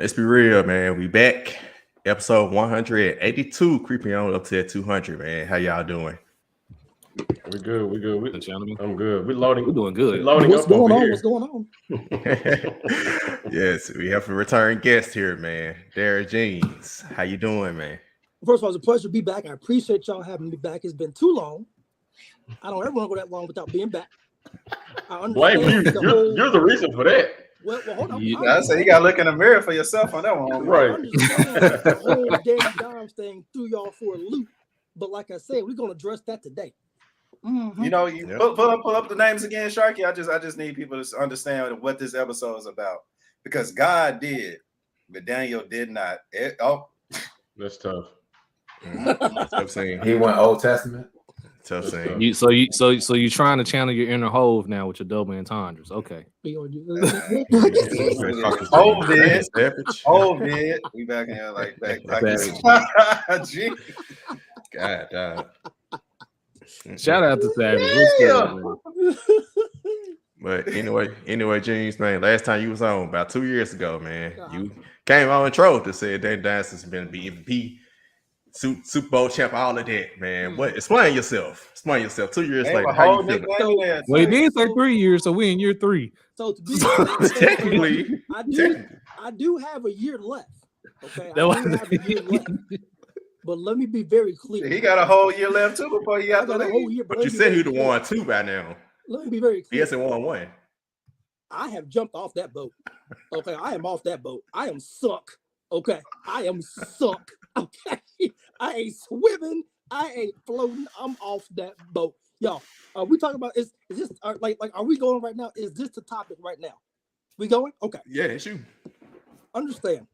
Let's be real, man. We back. Episode 182, creeping on up to that 200, man. How y'all doing? We're good. We're good. Gentlemen. I'm good. We're loading. We're doing good. Loading What's up going over on? here. What's going on? Yes, we have a return guest here, man. Darren Jeans. How you doing, man? First of all, it's a pleasure to be back. I appreciate y'all having me back. It's been too long. I don't ever want to go that long without being back. I Blame you. understand You're the reason for that. Well, hold on. Yeah, I say you gotta look in the mirror for yourself on that one. Right. I understand the whole Danny Dimes thing threw y'all for a loop. But like I said, we're going to address that today. Mm-hmm. You know, you pull up the names again, Sharky. I just need people to understand what this episode is about. Because God did, but Daniel did not. That's tough. Tough scene. He went Old Testament. Tough scene. So you trying to channel your inner Hove now with your double entendres. Okay. Hove did. We back in here like back. Gee. God. Shout out to Savage. Yeah. But anyway, Jeans, man, last time you was on about 2 years ago, man, you came on and trolled to say Danny Dimes has been the MVP, Super Bowl champ, all of that, man. What? Explain yourself. 2 years later, how you feeling? Well, he did say 3 years, so we in year 3. So to be Technically, I do have a year left. Okay, That was- I do have a year left. But let me be very clear. He got a whole year left too before he got I got a whole year. but you said he'd have won 2 by now. Let me be very clear. He hasn't won 1. I have jumped off that boat. Okay, I am off that boat. I am sunk. Okay, I am sunk. Okay, I ain't swimming. I ain't floating. I'm off that boat. Y'all, are we talking about? Is this like are we going right now? Is this the topic right now? We going? Okay. Yeah, it's you. Understand.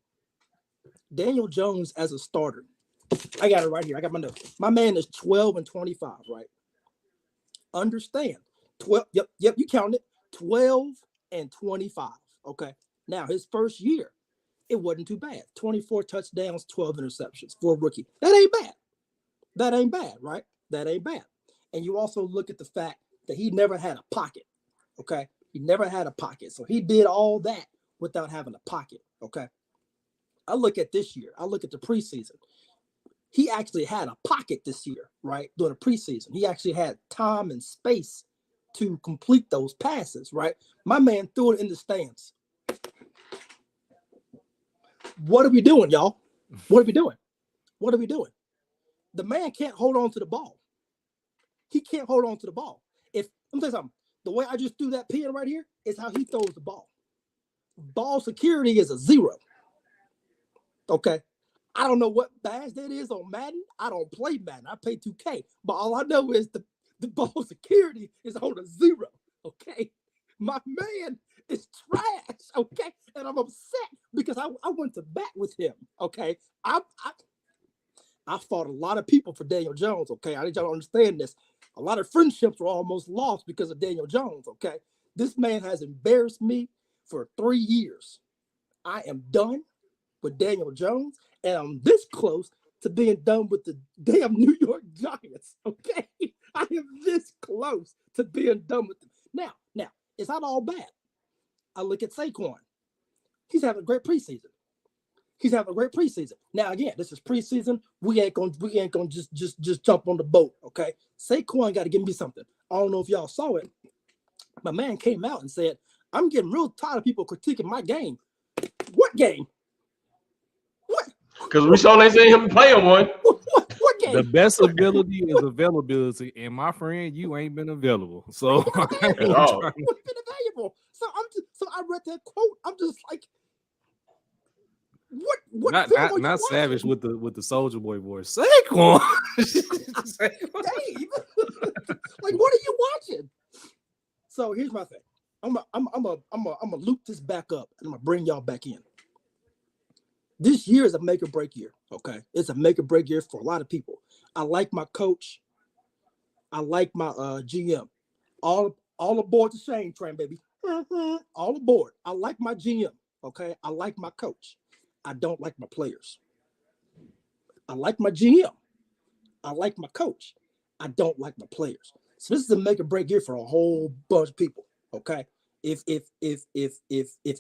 Daniel Jones as a starter. I got it right here. I got my notes. My man is 12-25, right? Understand. 12. Yep. You count it. 12-25. Okay. Now his first year, it wasn't too bad. 24 touchdowns, 12 interceptions for a rookie. That ain't bad, right? That ain't bad. And you also look at the fact that he never had a pocket. Okay. He never had a pocket. So he did all that without having a pocket. Okay. I look at this year. I look at the preseason. He actually had a pocket this year, right? During the preseason. He actually had time and space to complete those passes, right? My man threw it in the stands. What are we doing, y'all? What are we doing? The man can't hold on to the ball. He can't hold on to the ball. Let me tell you something. The way I just threw that pin right here is how he throws the ball. Ball security is a 0. Okay. I don't know what badge that is on Madden. I don't play Madden. I pay 2K. But all I know is the ball security is on a 0. Okay. My man is trash. Okay. And I'm upset because I went to bat with him. Okay. I fought a lot of people for Daniel Jones. Okay. I need y'all to understand this. A lot of friendships were almost lost because of Daniel Jones. Okay. This man has embarrassed me for 3 years. I am done with Daniel Jones. And I'm this close to being done with the damn New York Giants. Okay, I am this close to being done with them. Now, it's not all bad. I look at Saquon. He's having a great preseason. Now, again, this is preseason. We ain't gonna just jump on the boat. Okay, Saquon got to give me something. I don't know if y'all saw it. My man came out and said, "I'm getting real tired of people critiquing my game." What game? Because we saw they say him playing one. What game? The best ability is availability, and my friend, you ain't been available. So What's been available? So I read that quote. I'm just like, what? Not Savage with the Soldier Boy voice. Saquon. Dave, like, what are you watching? So here's my thing. I'm gonna loop this back up and I'm gonna bring y'all back in. This year is a make or break year. Okay, it's a make or break year for a lot of people. I like my coach. I like my GM. All aboard the Shane train, baby. All aboard. I like my GM. Okay, I like my coach. I don't like my players. I like my GM. I like my coach. I don't like my players. So this is a make or break year for a whole bunch of people. Okay, if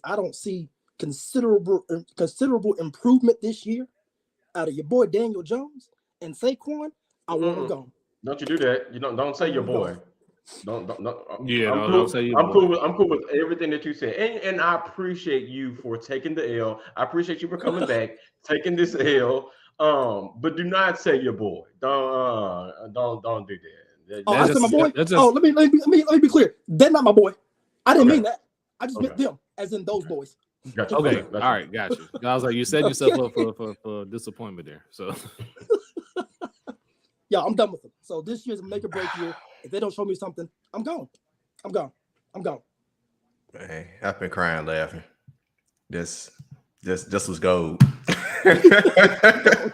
I don't see considerable improvement this year out of your boy Daniel Jones and Saquon, I want him gone. Don't you do that? You don't say your boy. Don't. Yeah, I'm don't say your I'm boy. cool with everything that you said, and I appreciate you for taking the L. I appreciate you for coming back, taking this L. But do not say your boy. Don't do that. I said my boy. Just, let me be clear. They're not my boy. I didn't Okay. mean that. I just meant them, as in those boys. Gotcha. okay, Gotcha. all right, got you. I was like, you set yourself up for disappointment there. So Yeah, I'm done with them. So this year's a make or break year. If they don't show me something, I'm gone. I'm gone. Man, I've been crying laughing. This was gold.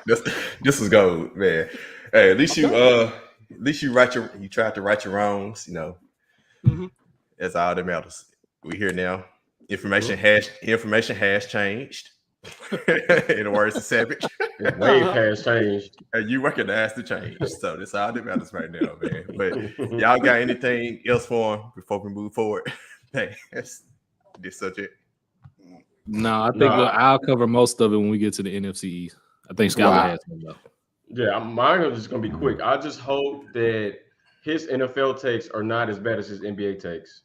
this was gold, man. Hey, at least you tried to right your wrongs, you know. Mhm. That's all that matters. We here now. Information has changed. In the words of Savage. Wave has changed. And you recognize the change. So that's all that matters right now, man. But y'all got anything else for him before we move forward? Past this subject. no, I think I'll cover most of it when we get to the NFC East. I think Skylar has some though. Yeah, mine is just gonna be quick. I just hope that his NFL takes are not as bad as his NBA takes.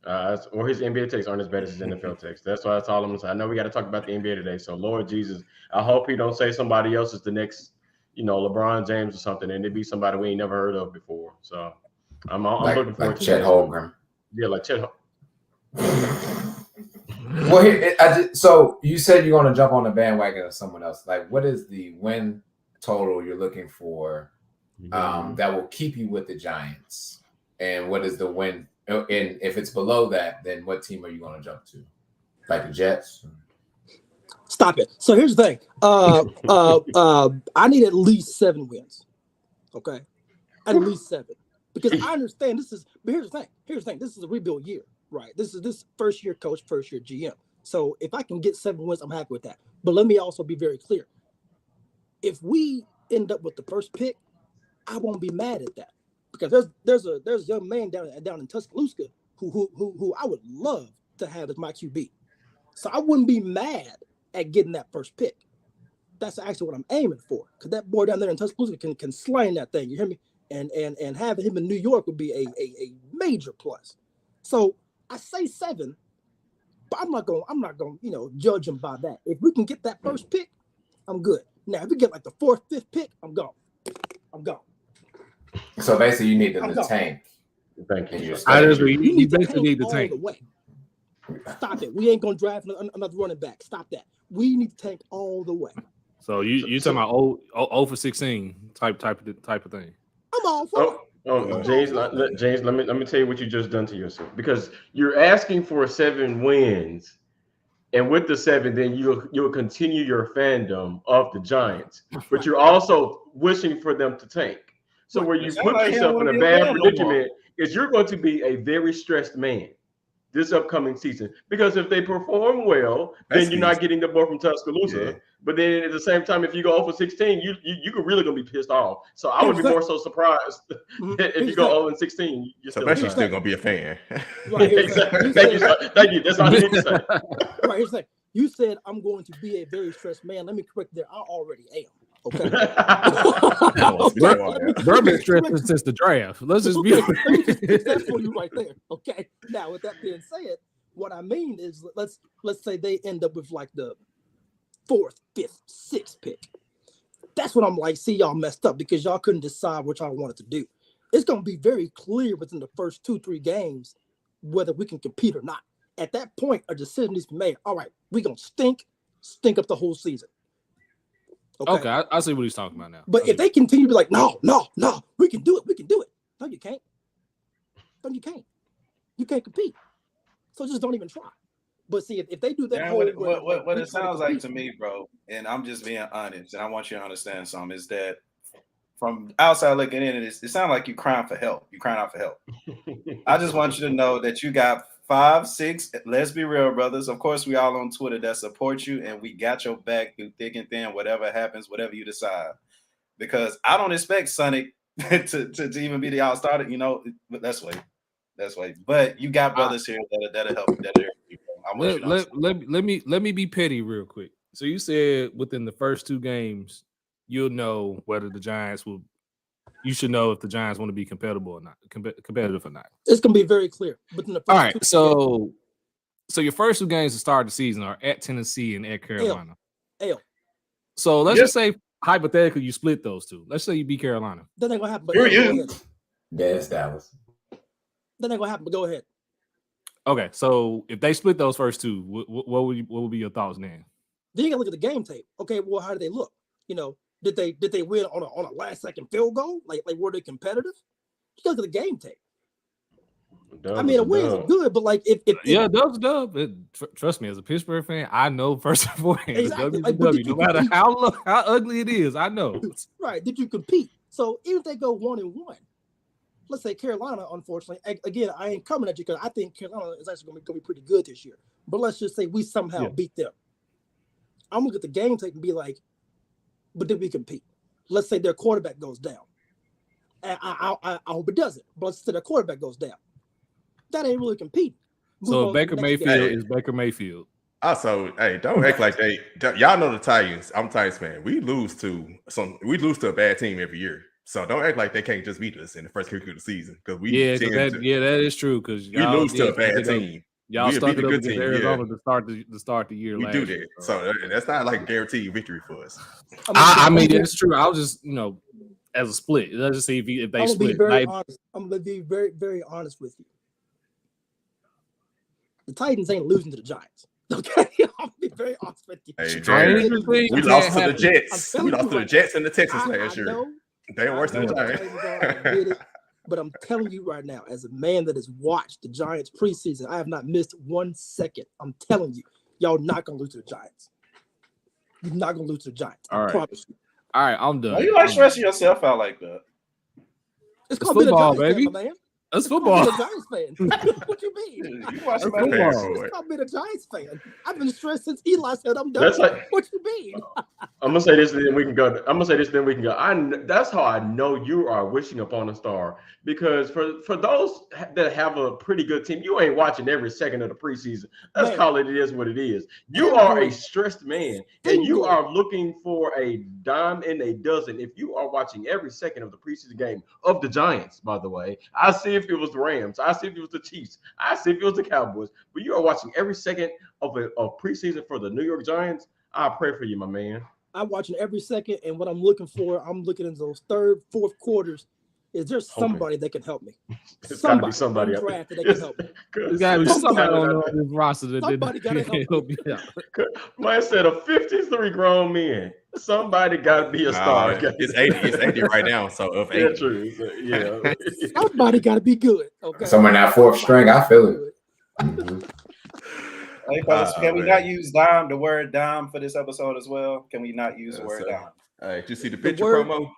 Or his NBA takes aren't as bad as his NFL takes. That's all I'm gonna say. I know we got to talk about the NBA today. So Lord Jesus, I hope he don't say somebody else is the next, LeBron James or something, and it be somebody we ain't never heard of before. So I'm looking forward to Chet that. Holmgren. Yeah, like Chet. Well, so you said you're going to jump on the bandwagon of someone else. Like, what is the win total you're looking for that will keep you with the Giants? And what is the win? And if it's below that, then what team are you going to jump to? Like the Jets? Stop it. So here's the thing. I need at least 7 wins. Okay, at least 7, because I understand this is. But here's the thing. This is a rebuild year, right? This is first year coach, first year GM. So if I can get 7 wins, I'm happy with that. But let me also be very clear. If we end up with the first pick, I won't be mad at that, because there's a young man down in Tuscaloosa who I would love to have as my QB. So I wouldn't be mad at getting that first pick. That's actually what I'm aiming for, because that boy down there in Tuscaloosa can slang that thing. You hear me? And having him in New York would be a major plus. So I say 7, but I'm not going judge him by that. If we can get that first pick, I'm good. Now if we get like the 4th, 5th pick, I'm gone. So basically, you need the tank. Thank you. You basically need the tank. The way. Stop it. We ain't gonna draft another running back. Stop that. We need to tank all the way. So you talking about 0 for 16 type of thing. I'm all for it. James, let me tell you what you just done to yourself, because you're asking for 7 wins, and with the 7, then you'll continue your fandom of the Giants, but you're also wishing for them to tank. So where you put yourself in a bad predicament is you're going to be a very stressed man this upcoming season, because if they perform well, then you're not getting the boy from Tuscaloosa. Yeah. But then at the same time, if you go 0 for 16, you could really gonna be pissed off. So I would be more so surprised if you go 0 and 16. You're still gonna be a fan. Right, exactly. Thank you. That's all you need to say. Right, here's the thing. You said I'm going to be a very stressed man. Let me correct that. I already am. Okay. Bourbon stressed since the draft. Let's just be. Let me just fix that for you right there. Okay. Now, with that being said, what I mean is, let's say they end up with like the 4th, 5th, 6th pick. That's what I'm like. See, y'all messed up because y'all couldn't decide what y'all wanted to do. It's gonna be very clear within the first 2-3 games whether we can compete or not. At that point, a decision needs to be made. All right, we're gonna stink up the whole season. Okay, I see what he's talking about now. But if they continue to be like, no, we can do it. No, you can't. You can't compete. So just don't even try. But see, if they do that, what it sounds like to me, bro, and I'm just being honest, and I want you to understand something, is that from outside looking in, it sounds like you're crying for help. You're crying out for help. I just want you to know that you got 5, 6. Let's be real, brothers. Of course, we all on Twitter that support you, and we got your back through thick and thin, whatever happens, whatever you decide. Because I don't expect Sonic to even be the all-starter. That's way. But you got brothers here that'll help you. I want you to understand. Let me be petty real quick. So you said within the first 2 games, you'll know whether the Giants will. You should know if the Giants want to be competitive or not. Competitive or not. It's gonna be very clear. But in the first All right. 2 So your first 2 games to start the season are at Tennessee and at Carolina. L. So let's just say hypothetically you split those 2. Let's say you beat Carolina. That ain't gonna happen. But Who are go you? ahead. Yeah, it's Dallas. That ain't gonna happen. But go ahead. Okay. So if they split those first 2, what would be your thoughts then? Then you gotta look at the game tape. Okay, well, how did they look? You know, did they win on a last second field goal? Like were they competitive? You gotta look at the game tape. I mean, a win is good, but like if Dub's dub. Trust me, as a Pittsburgh fan, I know first and foremost, Exactly. the W. No matter how ugly it is, I know. Right? Did you compete? So even if they go 1-1, let's say Carolina, unfortunately, again, I ain't coming at you because I think Carolina is actually gonna be pretty good this year. But let's just say we somehow beat them. I'm gonna look at the game tape and be like, but did we compete? Let's say their quarterback goes down. And I hope it doesn't, but let's say their quarterback goes down. That ain't really competing. So Baker Mayfield is Baker Mayfield. Also, hey, don't act like y'all know the Titans. I'm a Titans fan. We lose to a bad team every year. So don't act like they can't just beat us in the first week of the season because that is true because we lose to a bad team. Y'all started up against Arizona to start the year. We do that, so that's not like a guaranteed victory for us. I mean, that's true. I'll just as a split. Let's just see if they split. I'm gonna be very, very honest with you. The Titans ain't losing to the Giants. Okay, I'm gonna be very honest with you. Hey, Darren, we lost to the Jets. We lost to the Jets and the Texans last year. They were worse than the Giants. But I'm telling you right now, as a man that has watched the Giants preseason, I have not missed 1 second. I'm telling you, y'all not gonna lose to the Giants. You're not gonna lose to the Giants. I promise you. All right, I'm done. Why you like stressing yourself out like that? It's football, baby. Man. That's football. I'm a Giants fan. What you mean? You watch football. I've been a Giants fan. I've been stressed since Eli said I'm done. That's like, what you mean? I'm gonna say this, and then we can go. That's how I know you are wishing upon a star, because for those that have a pretty good team, you ain't watching every second of the preseason. Let's call it is what it is. You are a stressed man, and you are looking for a dime in a dozen. If you are watching every second of the preseason game of the Giants, by the way, I see if it was the Rams, I see if it was the Chiefs, I see if it was the Cowboys, but you are watching every second of preseason for the New York Giants. I pray for you, my man. I'm watching every second, and what I'm looking for, I'm looking into those third, fourth quarters. Is there somebody that can help me? It's gotta be somebody that can help me. There's gotta be somebody on this roster that somebody gotta help me. Man said of 53 grown men, somebody gotta be a star. It's 80. It's 80 right now. So of 80. Yeah, true. Yeah. Somebody gotta be good. Okay. Someone that fourth string, I feel it. Mm-hmm. Hey, fellas, can we not use the word dime for this episode as well? Can we not use the word dime? All right, did you see the picture promo?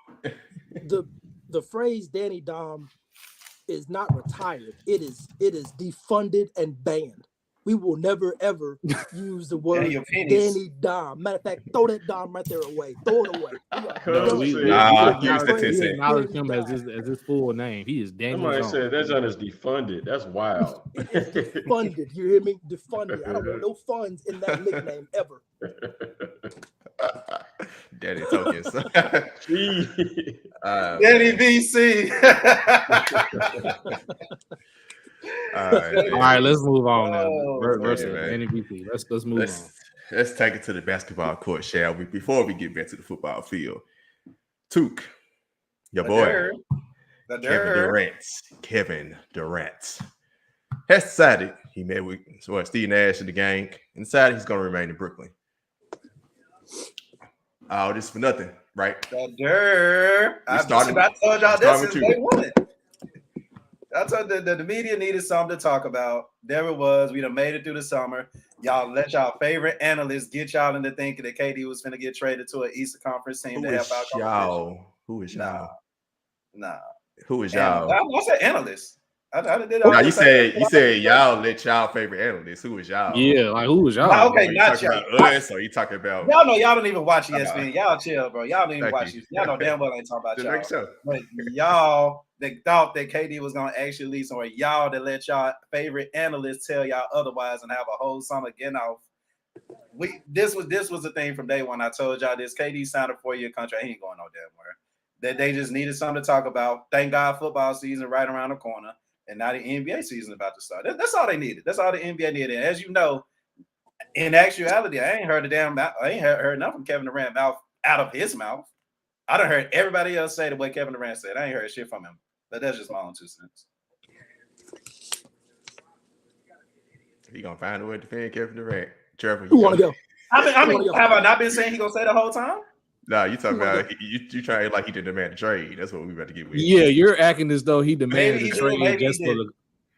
The phrase Danny Dom is not retired. It is defunded and banned. We will never ever use the word Danny Dom. Matter of fact, throw that Dom right there away. Throw it away. We acknowledge him as his full name. He is Danny Dom. Somebody said that John is defunded. That's wild. It is defunded. You hear me? Defunded. I don't want no funds in that nickname ever. Daddy tokens. Danny BC. All right, let's move on now. MVP. Let's move on. Let's take it to the basketball court, shall we? Before we get back to the football field, Took, your boy, Kevin Durant, has decided he met with Steve Nash and the gang and decided he's going to remain in Brooklyn. Oh, this for nothing, right? I told y'all this is day one. I told the media needed something to talk about. There it was. We done made it through the summer. Y'all let y'all favorite analysts get y'all into thinking that KD was going to get traded to an Eastern Conference team to help out. Who is y'all? Nah. Who is y'all? I said analysts. I did Now you said y'all let y'all favorite analysts. Who was y'all? Yeah, like who was y'all? Nah, okay, Are you not talking y'all. about us, or you talking about? Y'all know y'all don't even watch ESPN. Y'all chill, bro. Y'all don't even Thank watch you. ESPN. Y'all know damn well I ain't talking about Just y'all. make sure. But y'all that thought that KD was gonna actually lead somewhere, y'all that let y'all favorite analysts tell y'all otherwise and have a whole summer getting off. This was the thing from day one. I told y'all this. KD signed a 4-year contract. He ain't going no damn where. That they just needed something to talk about. Thank God football season right around the corner. And now the NBA season is about to start. That's all they needed. That's all the NBA needed. And as you know, in actuality, I ain't heard heard nothing from Kevin Durant mouth out of his mouth. I done heard everybody else say the way Kevin Durant said. I ain't heard shit from him. But that's just my own 2 cents. He gonna find a way to defend Kevin Durant. Trevor, Who want to go? Have I not been saying he gonna say the whole time? Nah, you talking about you trying like he did demand a trade. That's what we about to get with. Yeah, you're acting as though he demanded Maybe a he trade did, just for the.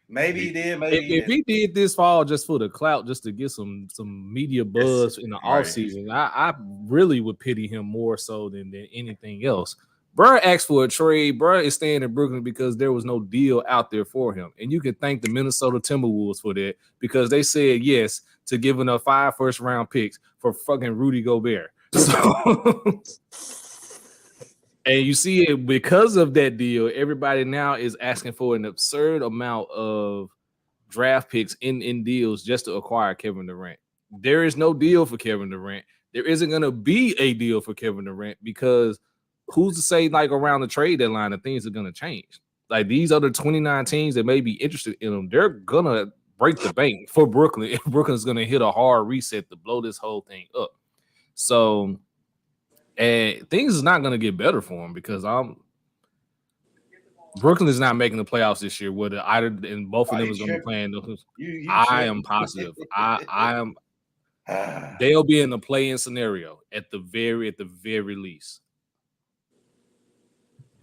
Maybe he did. Maybe If he did this fall just for the clout, just to get some media buzz in the offseason, I really would pity him more so than anything else. Bruh asked for a trade. Bruh is staying in Brooklyn because there was no deal out there for him. And you can thank the Minnesota Timberwolves for that because they said yes to giving up 5 first-round picks for fucking Rudy Gobert. So, and you see it because of that deal, everybody now is asking for an absurd amount of draft picks in deals just to acquire Kevin Durant. There is no deal for Kevin Durant. There isn't going to be a deal for Kevin Durant because who's to say like around the trade deadline that things are going to change? Like these other 29 teams that may be interested in them, they're going to break the bank for Brooklyn. If Brooklyn's going to hit a hard reset to blow this whole thing up. So, and things is not going to get better for him because Brooklyn is not making the playoffs this year. Whether either and both of them is going to be playing. I am positive. I am. They'll be in the play-in scenario at the very least.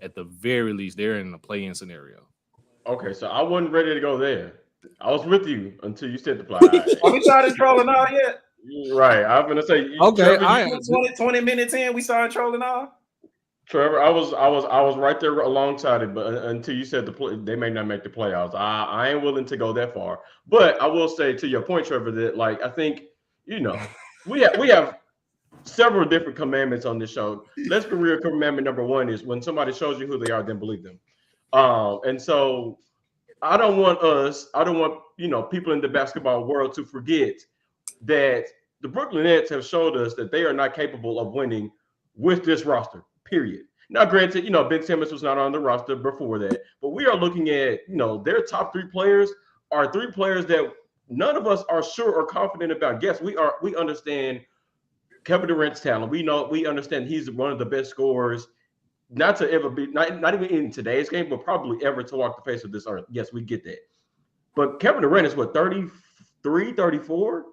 At the very least, they're in the play-in scenario. Okay, so I wasn't ready to go there. I was with you until you said the play. Are we started trolling all yet? Right. I'm gonna say okay. Trevor, 20 minutes in, we started trolling all. Trevor, I was right there alongside it, but until you said they may not make the playoffs, I ain't willing to go that far. But I will say to your point, Trevor, that like I think we have several different commandments on this show. Let's be real. Commandment number 1 is when somebody shows you who they are, then believe them. And so I don't want people in the basketball world to forget that the Brooklyn Nets have showed us that they are not capable of winning with this roster, period. Now, granted, Ben Simmons was not on the roster before that, but we are looking at, their top 3 players are 3 players that none of us are sure or confident about. Yes, we understand Kevin Durant's talent. We understand he's one of the best scorers, not to ever be, not even in today's game, but probably ever to walk the face of this earth. Yes, we get that. But Kevin Durant is 33, 34?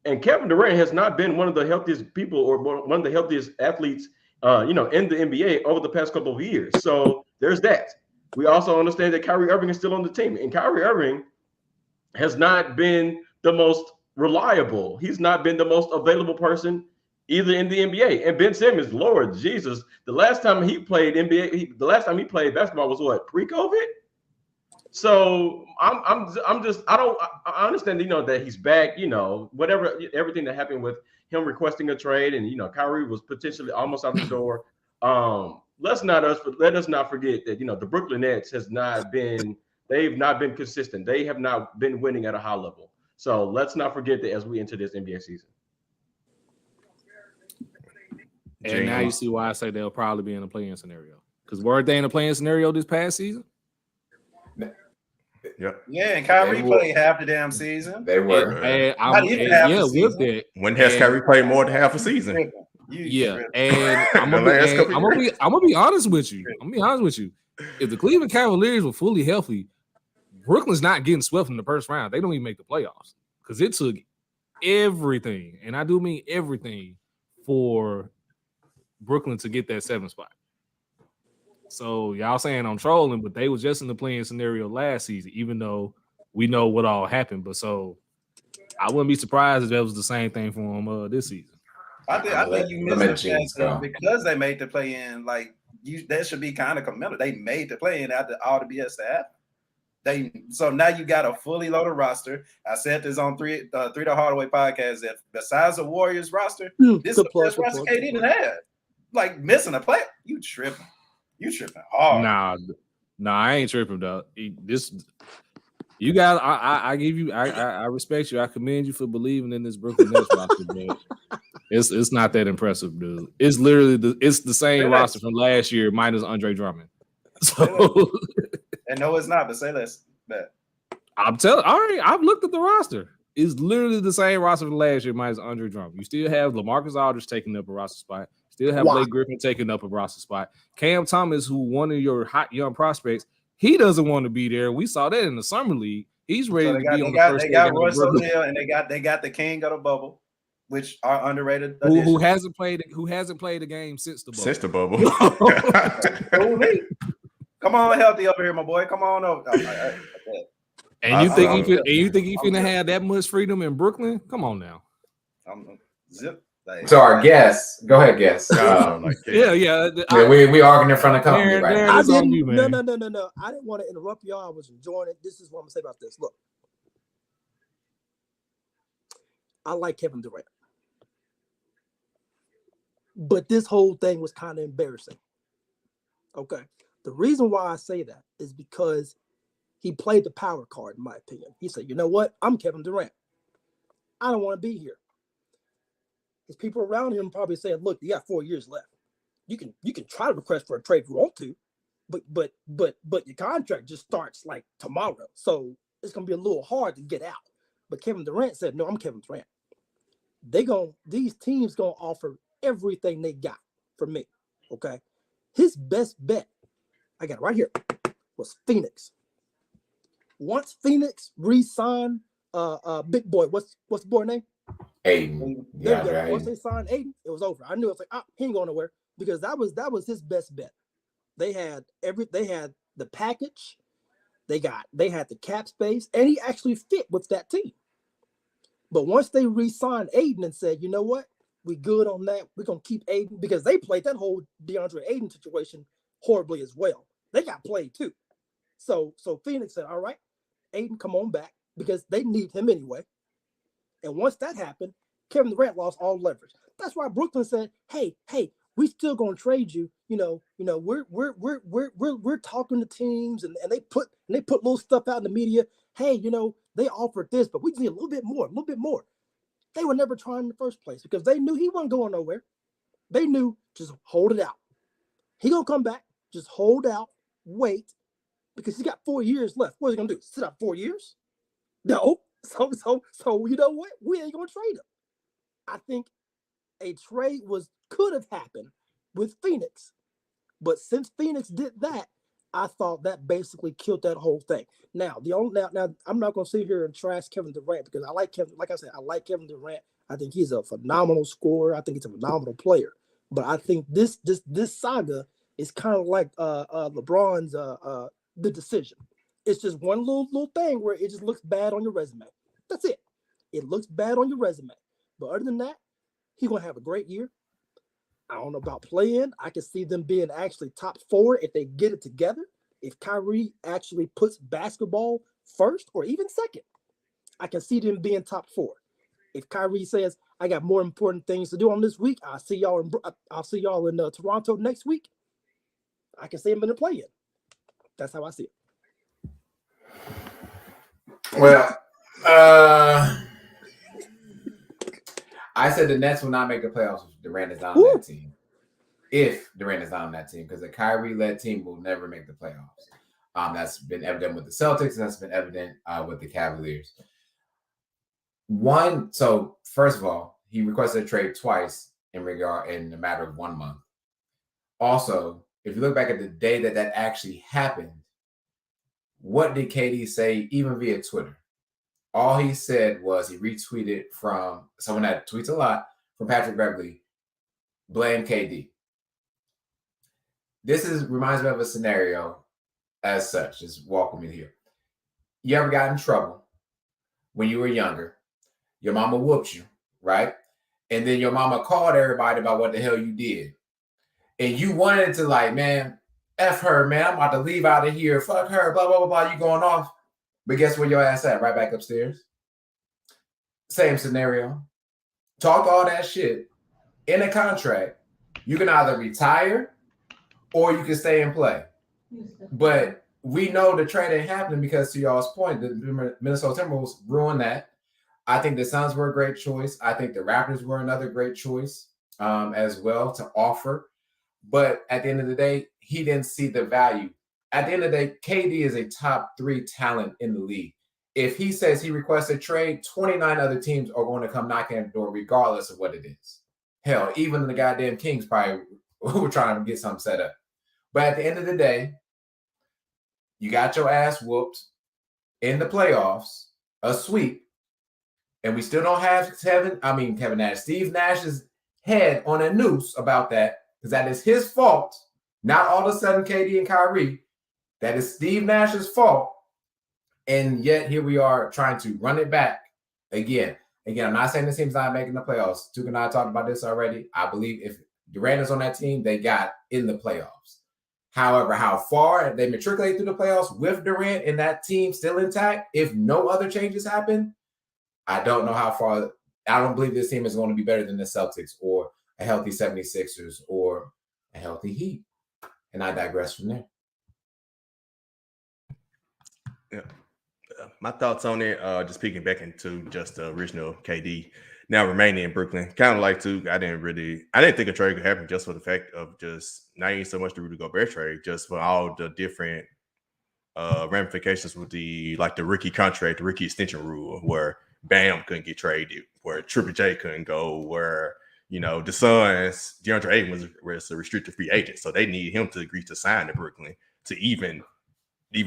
And Kevin Durant has not been one of the healthiest people or one of the healthiest athletes, in the NBA over the past couple of years. So there's that. We also understand that Kyrie Irving is still on the team. And Kyrie Irving has not been the most reliable. He's not been the most available person either in the NBA. And Ben Simmons, Lord Jesus, the last time he played basketball was what, pre-COVID? So I understand, that he's back, whatever, everything that happened with him requesting a trade and, Kyrie was potentially almost out the door. Let us not forget that, the Brooklyn Nets they've not been consistent. They have not been winning at a high level. So let's not forget that as we enter this NBA season. And now you see why I say they'll probably be in a play-in scenario. Because weren't they in a play-in scenario this past season? Yep. Yeah, and Kyrie played half the damn season. They were. With that. When has Kyrie played more than half a season? And I'm gonna be honest with you. If the Cleveland Cavaliers were fully healthy, Brooklyn's not getting swept in the first round. They don't even make the playoffs because it took everything, and I do mean everything, for Brooklyn to get that 7th spot. So y'all saying I'm trolling, but they was just in the playing scenario last season, even though we know what all happened. But so I wouldn't be surprised if that was the same thing for them this season. I think you missed the chance because they made the play in. Like that should be kind of commended. They made the play in after all the BS that happened. So now you got a fully loaded roster. I said this on three the Hardaway podcast that besides the Warriors roster, this is the best roster KD didn't have. Like missing a play, you tripping hard. Nah, I ain't tripping though. You guys, I give you, I respect you. I commend you for believing in this Brooklyn Nets roster, but it's not that impressive, dude. It's literally the same roster from last year minus Andre Drummond. So, and no, it's not. But say less. Bet. I'm telling. All right, I've looked at the roster. It's literally the same roster from last year minus Andre Drummond. You still have LaMarcus Aldridge taking up a roster spot. Still have Blake Griffin taking up a roster spot. Cam Thomas, who one of your hot young prospects, he doesn't want to be there. We saw that in the summer league. He's ready to be on the first. They got Royce O'Neal and they got the king of the bubble, which are underrated. Who hasn't played a game since the bubble. Since the bubble. Come on, healthy over here, my boy. Come on over. And you think he finna have that much freedom in Brooklyn? Come on now. Zip. So our guest, go ahead, guest. We arguing in front of company right now. No. I didn't want to interrupt y'all. I was enjoying it. This is what I'm gonna say about this. Look, I like Kevin Durant, but this whole thing was kind of embarrassing. Okay, the reason why I say that is because he played the power card, in my opinion. He said, "You know what? I'm Kevin Durant. I don't want to be here." His people around him probably saying, "Look, you got 4 years left. You can try to request for a trade if you want to, but your contract just starts like tomorrow, so it's gonna be a little hard to get out." But Kevin Durant said, "No, I'm Kevin Durant. These teams gonna offer everything they got for me." Okay, his best bet, I got it right here, was Phoenix. Once Phoenix re-signed big boy, what's the boy name? Aiden. There you go. Once they signed Aiden, it was over. I knew it was like, he ain't going nowhere, because that was his best bet. They had the package, they had the cap space, and he actually fit with that team. But once they re-signed Aiden and said, "You know what? We good on that. We're gonna keep Aiden," because they played that whole DeAndre Aiden situation horribly as well. They got played too. So Phoenix said, "All right, Aiden, come on back," because they need him anyway. And once that happened, Kevin Durant lost all leverage. That's why Brooklyn said, "Hey, we still gonna trade you. We're talking to teams, and they put little stuff out in the media. Hey, they offered this, but we just need a little bit more. They were never trying in the first place because they knew he wasn't going nowhere. They knew, just hold it out. He gonna come back. Just hold out, wait, because he got 4 years left. What is he gonna do? Sit out 4 years? No. So you know what? We ain't gonna trade him. I think a trade could have happened with Phoenix, but since Phoenix did that, I thought that basically killed that whole thing. Now I'm not gonna sit here and trash Kevin Durant, because I like Kevin. Like I said, I like Kevin Durant. I think he's a phenomenal scorer. I think he's a phenomenal player. But I think this saga is kind of like LeBron's the decision. It's just one little thing where it just looks bad on your resume. That's it. It looks bad on your resume. But other than that, he's going to have a great year. I don't know about playing. I can see them being actually top 4 if they get it together. If Kyrie actually puts basketball first or even second, I can see them being top 4. If Kyrie says, "I got more important things to do on this week. I'll see y'all in Toronto next week," I can see him in the play-in. That's how I see it. Well, I said the Nets will not make the playoffs if Durant is not on that team. If Durant is not on that team, because a Kyrie-led team will never make the playoffs. That's been evident with the Celtics, and that's been evident with the Cavaliers. So first of all, he requested a trade twice in a matter of 1 month. Also, if you look back at the day that actually happened, what did KD say, even via Twitter? All he said was he retweeted from someone that tweets a lot, from Patrick Beverly, blame KD. This reminds me of a scenario as such. Just walk with me here. You ever got in trouble when you were younger? Your mama whooped you, right? And then your mama called everybody about what the hell you did. And you wanted to, like, man, F her, man. I'm about to leave out of here. Fuck her, blah, blah, blah, blah. You going off. But guess where your ass at? Right back upstairs. Same scenario. Talk all that shit in a contract. You can either retire or you can stay and play. But we know the trade ain't happening because, to y'all's point, the Minnesota Timberwolves ruined that. I think the Suns were a great choice. I think the Raptors were another great choice as well to offer. But at the end of the day, he didn't see the value. At the end of the day, KD is a top 3 talent in the league. If he says he requests a trade, 29 other teams are going to come knocking at the door regardless of what it is. Hell, even the goddamn Kings probably were trying to get something set up. But at the end of the day, you got your ass whooped in the playoffs, a sweep, and we still don't have Kevin Nash, Steve Nash's head on a noose about that, because that is his fault, not all of a sudden KD and Kyrie. That is Steve Nash's fault. And yet here we are trying to run it back again. Again, I'm not saying this team's not making the playoffs. Duke and I talked about this already. I believe if Durant is on that team, they got in the playoffs. However, how far they matriculate through the playoffs with Durant and that team still intact, if no other changes happen, I don't know how far. I don't believe this team is going to be better than the Celtics or a healthy 76ers or a healthy Heat. And I digress from there. Yeah. My thoughts on it, just peeking back into just the original KD now remaining in Brooklyn, kind of like too. I didn't think a trade could happen just for the fact of just not even so much the Rudy Gobert trade, just for all the different ramifications with the rookie contract, the rookie extension rule, where Bam couldn't get traded, where Triple J couldn't go, where the Suns, DeAndre Ayton was a restricted free agent, so they needed him to agree to sign to Brooklyn to even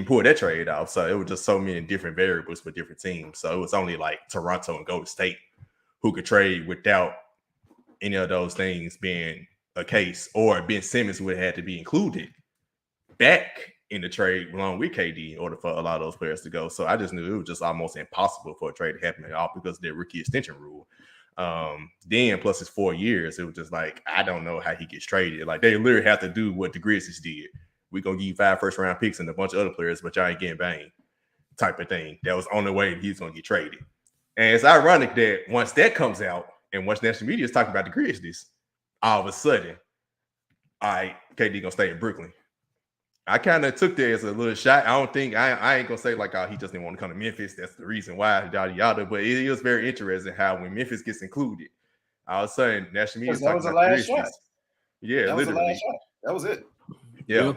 pull that trade off. So it was just so many different variables for different teams. So it was only like Toronto and Golden State who could trade without any of those things being a case, or Ben Simmons would have had to be included back in the trade along with KD in order for a lot of those players to go. So I just knew it was just almost impossible for a trade to happen at all because of their rookie extension rule. Then plus his 4 years, it was just like, I don't know how he gets traded. Like they literally have to do what the Grizzlies did. We're going to give you 5 first-round picks and a bunch of other players, but y'all ain't getting banged type of thing. That was on the way he's going to get traded. And it's ironic that once that comes out and once national media is talking about the Grizzlies, all of a sudden, all right, KD going to stay in Brooklyn. I kind of took that as a little shot. I don't think, I ain't going to say like, oh, he just didn't want to come to Memphis. That's the reason why, yada, yada. But it was very interesting how when Memphis gets included, all of a sudden, national media is talking about the Grizzlies. Yeah, that literally. Was the last shot. That was it. Yeah.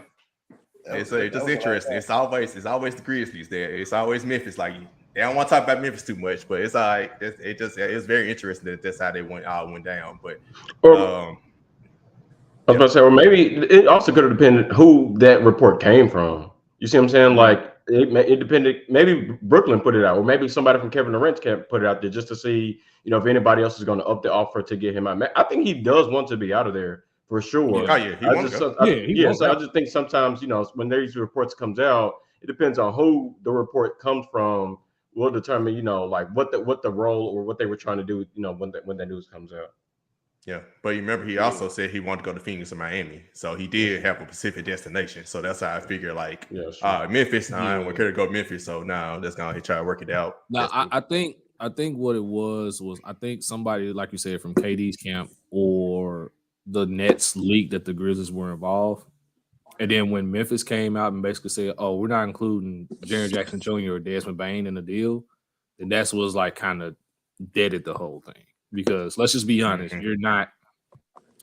It's just interesting. It's always the Grizzlies there. It's always Memphis. Like they don't want to talk about Memphis too much, but it's all right. It's very interesting that that's how they went down. But I was about to say, or maybe it also could have depended who that report came from. You see what I'm saying? Like it depended. Maybe Brooklyn put it out, or maybe somebody from Kevin Durant's camp put it out there just to see, if anybody else is going to up the offer to get him out. I think he does want to be out of there. For sure. Oh, yeah. So I just think sometimes, when these reports comes out, it depends on who the report comes from will determine, like what the role or what they were trying to do, when the news comes out. Yeah. But you remember he also said he wanted to go to Phoenix or Miami. So he did have a specific destination. So that's how I figure Memphis, we could go Memphis. So now that's going to try to work it out. Now, I think what it was I think somebody, like you said, from KD's camp or the Nets leaked that the Grizzlies were involved. And then when Memphis came out and basically said, oh, we're not including Jaren Jackson Jr. or Desmond Bane in the deal, then that was like kind of deaded the whole thing. Because let's just be honest, you're not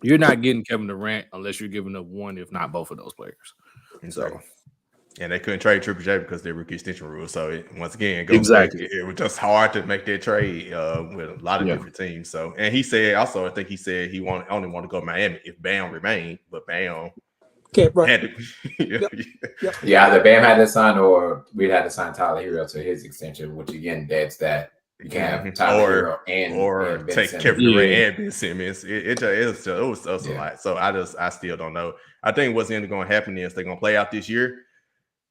getting Kevin Durant unless you're giving up one, if not both of those players. Exactly. And they couldn't trade Triple J because their rookie extension rule. So once again, it was just hard to make that trade with a lot of different teams. So, and he said also, I think he said he only want to go to Miami if Bam remained, but Bam had to. Yeah, either Bam had to sign or we'd had to sign Tyler Hero to his extension, which again, that's that you can't have Tyler Hero and take Simmons. Kevin Durant and Ben Simmons. It was a lot. So I still don't know. I think what's going to happen is they're going to play out this year.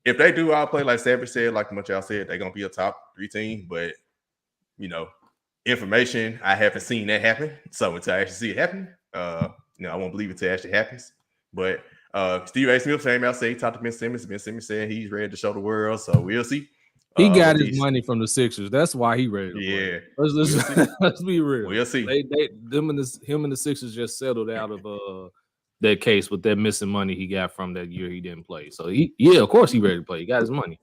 If they do all play like Savage said, like much y'all said, they're gonna be a top 3 team. But information, I haven't seen that happen. So until I actually see it happen, I won't believe it until it actually happens. But Steve A. Smith came out saying he talked to Ben Simmons. Ben Simmons said he's ready to show the world. So we'll see. He got his money from the Sixers. That's why he ready to play. Let's be real. We'll see. Him and the Sixers just settled out of that case with that missing money he got from that year he didn't play. So of course he ready to play. He got his money.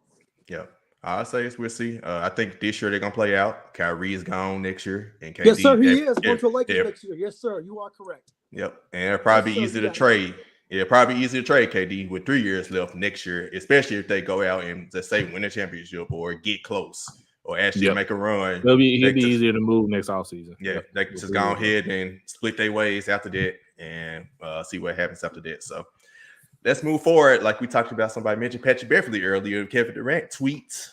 Yeah. I'll say we'll see. I think this year they're gonna play out. Kyrie is gone next year, and KD, yes, sir, he is going to Lakers next year. Yes, sir, you are correct. Yep, and it'll probably be easy to trade. Yeah, probably easy to trade KD with 3 years left next year, especially if they go out and let's say win a championship or get close or actually make a run. He'll be easier to move next offseason. Yeah, they can just go ahead and split their ways after that and see what happens after that. So let's move forward. Like we talked about, somebody mentioned Patrick Beverly earlier. Kevin Durant tweets.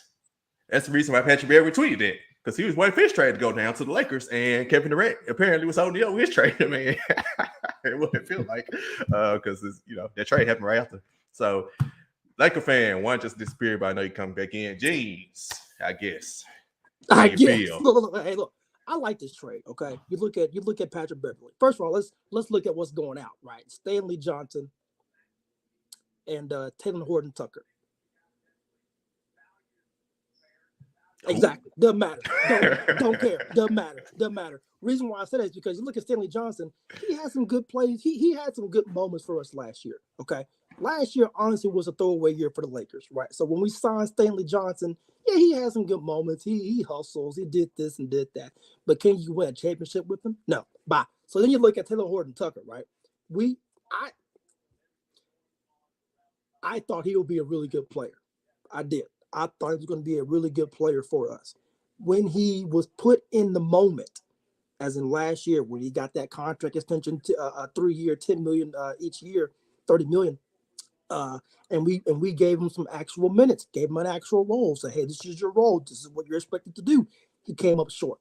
That's the reason why Patrick Beverly tweeted that, because he was waiting for his trade to go down to the Lakers, and Kevin Durant apparently was holding up his trade. I mean, it wouldn't feel like because that trade happened right after. So, Laker fan, one just disappeared, but I know you coming back in. Jeans, I guess. I guess. Look, I like this trade. Okay, you look at Patrick Beverly. First of all, let's look at what's going out. Right, Stanley Johnson and Taylor Horton Tucker. Exactly. Doesn't matter. Don't care. Doesn't matter. Reason why I said that is because you look at Stanley Johnson, he had some good plays. He had some good moments for us last year. Okay. Last year, honestly, was a throwaway year for the Lakers, right? So when we signed Stanley Johnson, yeah, he had some good moments. He hustles, he did this and did that. But can you win a championship with him? No. Bye. So then you look at Taylor Horton Tucker, right? I thought he would be a really good player. I did. I thought he was going to be a really good player for us. When he was put in the moment, as in last year, when he got that contract extension to a 3-year, $10 million each year, $30 million, and we gave him some actual minutes, gave him an actual role. Say, hey, this is your role. This is what you're expected to do. He came up short.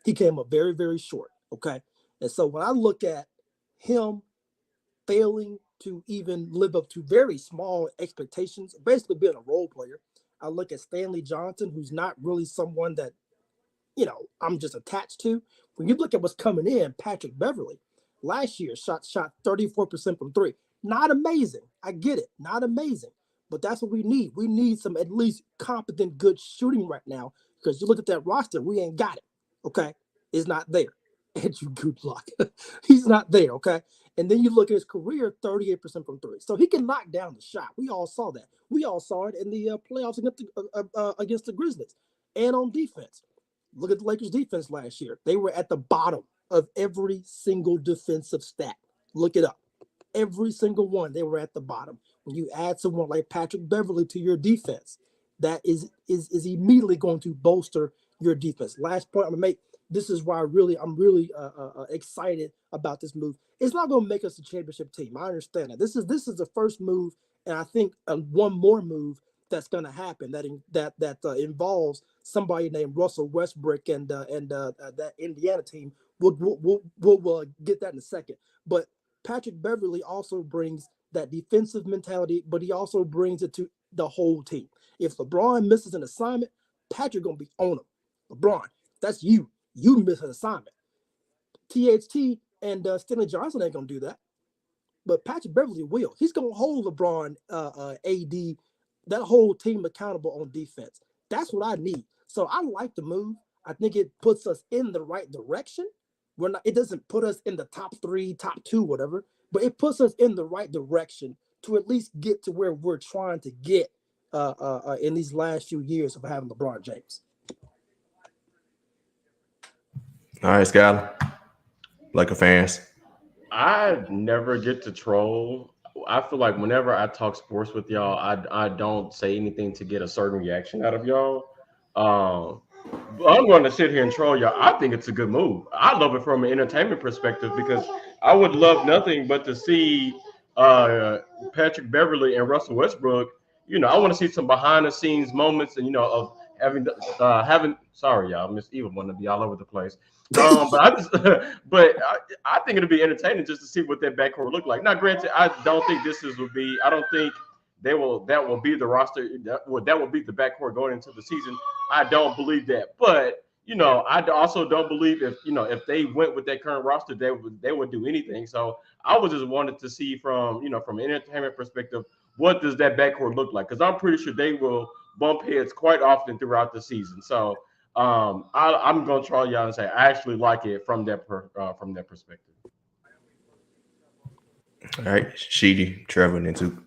He came up very, very short. Okay, and so when I look at him failing to even live up to very small expectations, basically being a role player. I look at Stanley Johnson, who's not really someone that, I'm just attached to. When you look at what's coming in, Patrick Beverly, last year shot 34% from three. Not amazing. I get it. Not amazing. But that's what we need. We need some at least competent, good shooting right now, because you look at that roster, we ain't got it. Okay? It's not there. Andrew Goodluck. He's not there. Okay? And then you look at his career, 38% from three. So he can knock down the shot. We all saw that. We all saw it in the playoffs against the Grizzlies. And on defense, look at the Lakers' defense last year. They were at the bottom of every single defensive stat. Look it up. Every single one, they were at the bottom. When you add someone like Patrick Beverly to your defense, that is immediately going to bolster your defense. Last point I'm going to make. This is why I'm really excited about this move. It's not going to make us a championship team. I understand that. This is the first move, and I think one more move that's going to happen that involves somebody named Russell Westbrook and that Indiana team. We'll get that in a second. But Patrick Beverly also brings that defensive mentality, but he also brings it to the whole team. If LeBron misses an assignment, Patrick going to be on him. LeBron, that's you. You miss an assignment. THT and Stanley Johnson ain't going to do that. But Patrick Beverly will. He's going to hold LeBron, AD, that whole team accountable on defense. That's what I need. So I like the move. I think it puts us in the right direction. It doesn't put us in the top 3, top 2, whatever, but it puts us in the right direction to at least get to where we're trying to get in these last few years of having LeBron James. All right, Skyler. Laker fans. I never get to troll. I feel like whenever I talk sports with y'all, I don't say anything to get a certain reaction out of y'all. I'm going to sit here and troll y'all. I think it's a good move. I love it from an entertainment perspective because I would love nothing but to see Patrick Beverly and Russell Westbrook. I want to see some behind the scenes moments and of having sorry y'all, Miss Eva want to be all over the place. But I think it'll be entertaining just to see what that backcourt look like. Now, granted, I don't think I don't think that will be the roster. That will be the backcourt going into the season. I don't believe that. But I also don't believe if they went with that current roster, they would do anything. So I was just wanted to see from an entertainment perspective, what does that backcourt look like? Because I'm pretty sure they will bump heads quite often throughout the season. So I'm going to try y'all and say I actually like it from that perspective. All right, Sheedy, Trevor, and then two.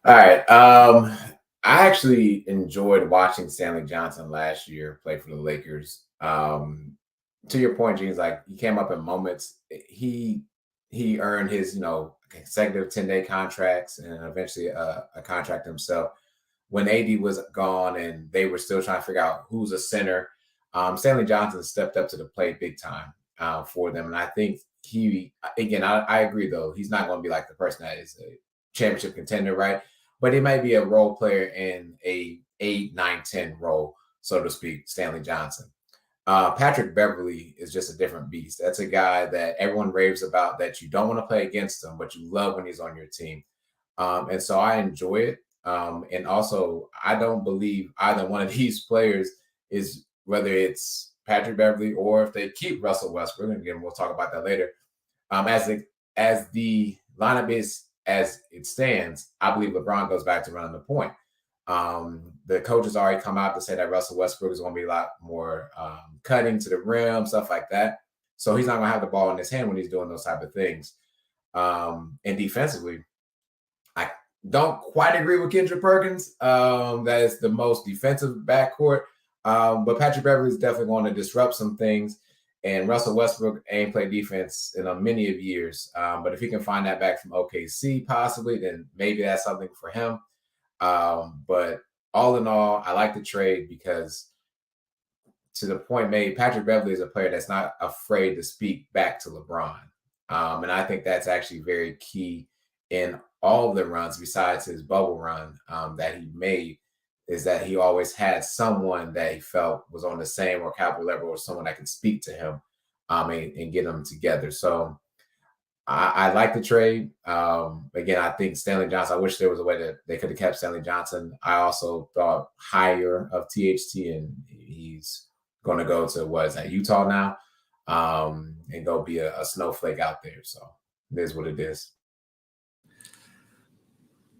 All right. I actually enjoyed watching Stanley Johnson last year play for the Lakers. To your point, Gene's like he came up in moments. He earned his consecutive 10-day contracts and eventually a contract himself. When AD was gone and they were still trying to figure out who's a center, Stanley Johnson stepped up to the plate big time for them. And I think I agree though, he's not going to be like the person that is a championship contender, right? But he might be a role player in a 8, 9, 10 role, so to speak, Stanley Johnson. Patrick Beverly is just a different beast. That's a guy that everyone raves about, that you don't want to play against him, but you love when he's on your team. And so I enjoy it. And also, I don't believe either one of these players is, whether it's Patrick Beverly or if they keep Russell Westbrook, and again, we'll talk about that later. As the lineup is as it stands, I believe LeBron goes back to running the point. The coaches already come out to say that Russell Westbrook is going to be a lot more cutting to the rim, stuff like that. So he's not going to have the ball in his hand when he's doing those type of things. And defensively, I don't quite agree with Kendrick Perkins. That is the most defensive backcourt. But Patrick Beverly is definitely going to disrupt some things. And Russell Westbrook ain't played defense in many of years. But if he can find that back from OKC possibly, then maybe that's something for him. But all in all, I like the trade because, to the point made, Patrick Beverly is a player that's not afraid to speak back to LeBron. And I think that's actually very key in all of the runs besides his bubble run that he made, is that he always had someone that he felt was on the same or caliber level, or someone that could speak to him and get them together. So I like the trade. Again, I think Stanley Johnson, I wish there was a way that they could have kept Stanley Johnson. I also thought higher of THT, and he's going to go to Utah now, and go be a snowflake out there. So it is what it is.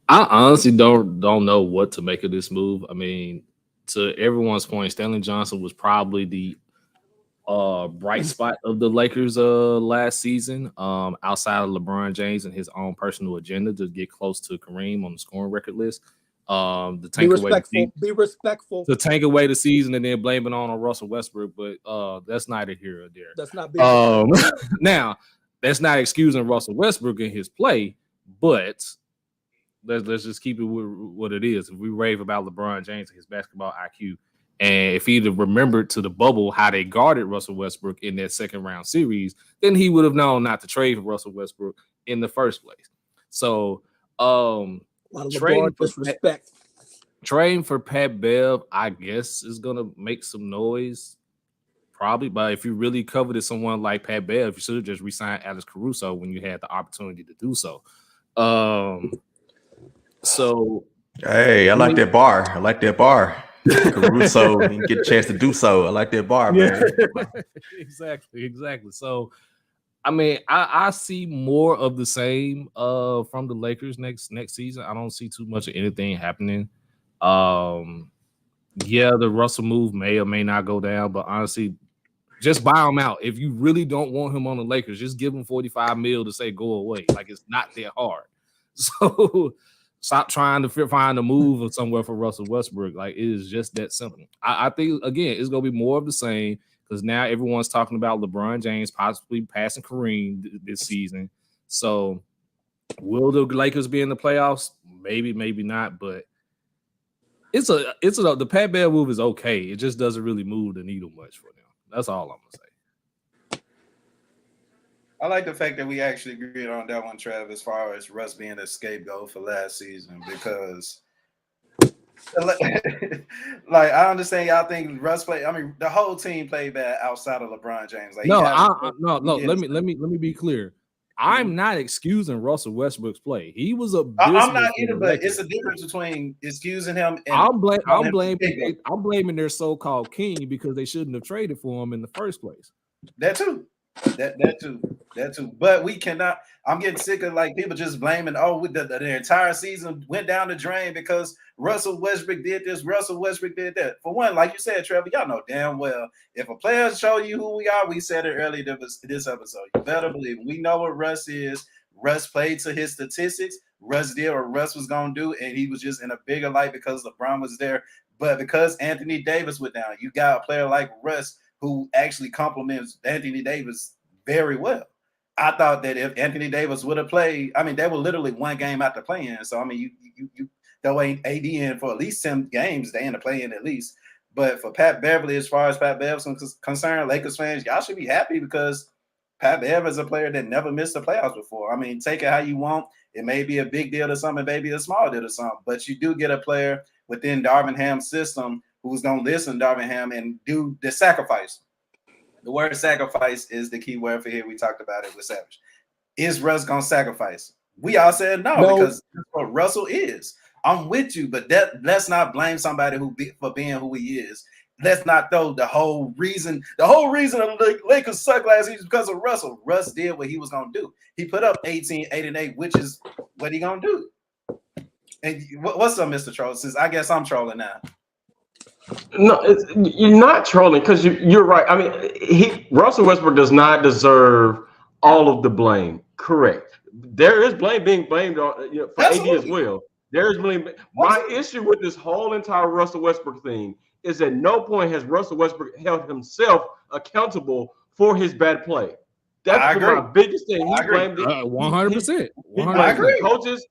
I honestly don't know what to make of this move. I mean, to everyone's point, Stanley Johnson was probably the bright spot of the Lakers last season, outside of LeBron James and his own personal agenda to get close to Kareem on the scoring record list. Be respectful. To tank away the season and then blame it on Russell Westbrook, but that's neither here or there. That's not now, that's not excusing Russell Westbrook in his play, but let's just keep it what it is. If we rave about LeBron James and his basketball IQ, and if he'd have remembered to the bubble how they guarded Russell Westbrook in that second round series, then he would have known not to trade for Russell Westbrook in the first place. So, trading for Pat Bev, I guess, is gonna make some noise, probably. But if you really coveted someone like Pat Bev, you should have just re-signed Alex Caruso when you had the opportunity to do so. So, hey, I like that bar. Caruso and get a chance to do so. I like that bar, man. Exactly. So, I mean, I see more of the same from the Lakers next season. I don't see too much of anything happening. Yeah, the Russell move may or may not go down, but honestly, just buy him out. If you really don't want him on the Lakers, just give him $45 million to say go away. Like, it's not that hard. So stop trying to find a move or somewhere for Russell Westbrook. Like, it is just that simple. I think, again, it's going to be more of the same because now everyone's talking about LeBron James possibly passing Kareem this season. So will the Lakers be in the playoffs? Maybe, maybe not. But the Pat Bev move is okay. It just doesn't really move the needle much for them. That's all I'm going to say. I like the fact that we actually agreed on that one, Trav, as far as Russ being a scapegoat for last season, because like I understand y'all think Russ played. I mean, the whole team played bad outside of LeBron James. Like, no. Let me be clear. I'm not excusing Russell Westbrook's play. He was a I'm not either, but it's a difference between excusing him and I'm blaming their so-called king because they shouldn't have traded for him in the first place. That too. That too. But we cannot. I'm getting sick of like people just blaming. Oh, the entire season went down the drain because Russell Westbrook did this. Russell Westbrook did that. For one, like you said, Trevor, y'all know damn well if a player show you who we are, we said it earlier this episode. You better believe we know what Russ is. Russ played to his statistics. Russ did what Russ was gonna do, and he was just in a bigger light because LeBron was there. But because Anthony Davis went down, you got a player like Russ who actually complements Anthony Davis very well. I thought that if Anthony Davis would have played, I mean, they were literally one game after playing. So I mean, you throw AD in for at least 10 games, they end up playing at least. But for Pat Beverly, as far as Pat Bev is concerned, Lakers fans, y'all should be happy because Pat Bev is a player that never missed the playoffs before. I mean, take it how you want. It may be a big deal to some, it may be a small deal to some, but you do get a player within Darvin Ham's system who's going to listen to Darvin Ham and do the sacrifice. The word sacrifice is the key word for here. We talked about it with Savage. Is Russ going to sacrifice? We all said no, because that's what Russell is. I'm with you, but let's not blame somebody for being who he is. Let's not throw the whole reason of the Lakers suck last season because of Russell. Russ did what he was going to do. He put up 18, 8, and 8, which is what he going to do. And what's up, Mr. Troll? Since I guess I'm trolling now. No, you're not trolling because you're right. I mean, Russell Westbrook does not deserve all of the blame. Correct. There is blame being blamed on for AD as well. There is blame. My issue with this whole entire Russell Westbrook thing is at no point has Russell Westbrook held himself accountable for his bad play. That's my biggest thing. He blamed 100%. He blamed the coaches.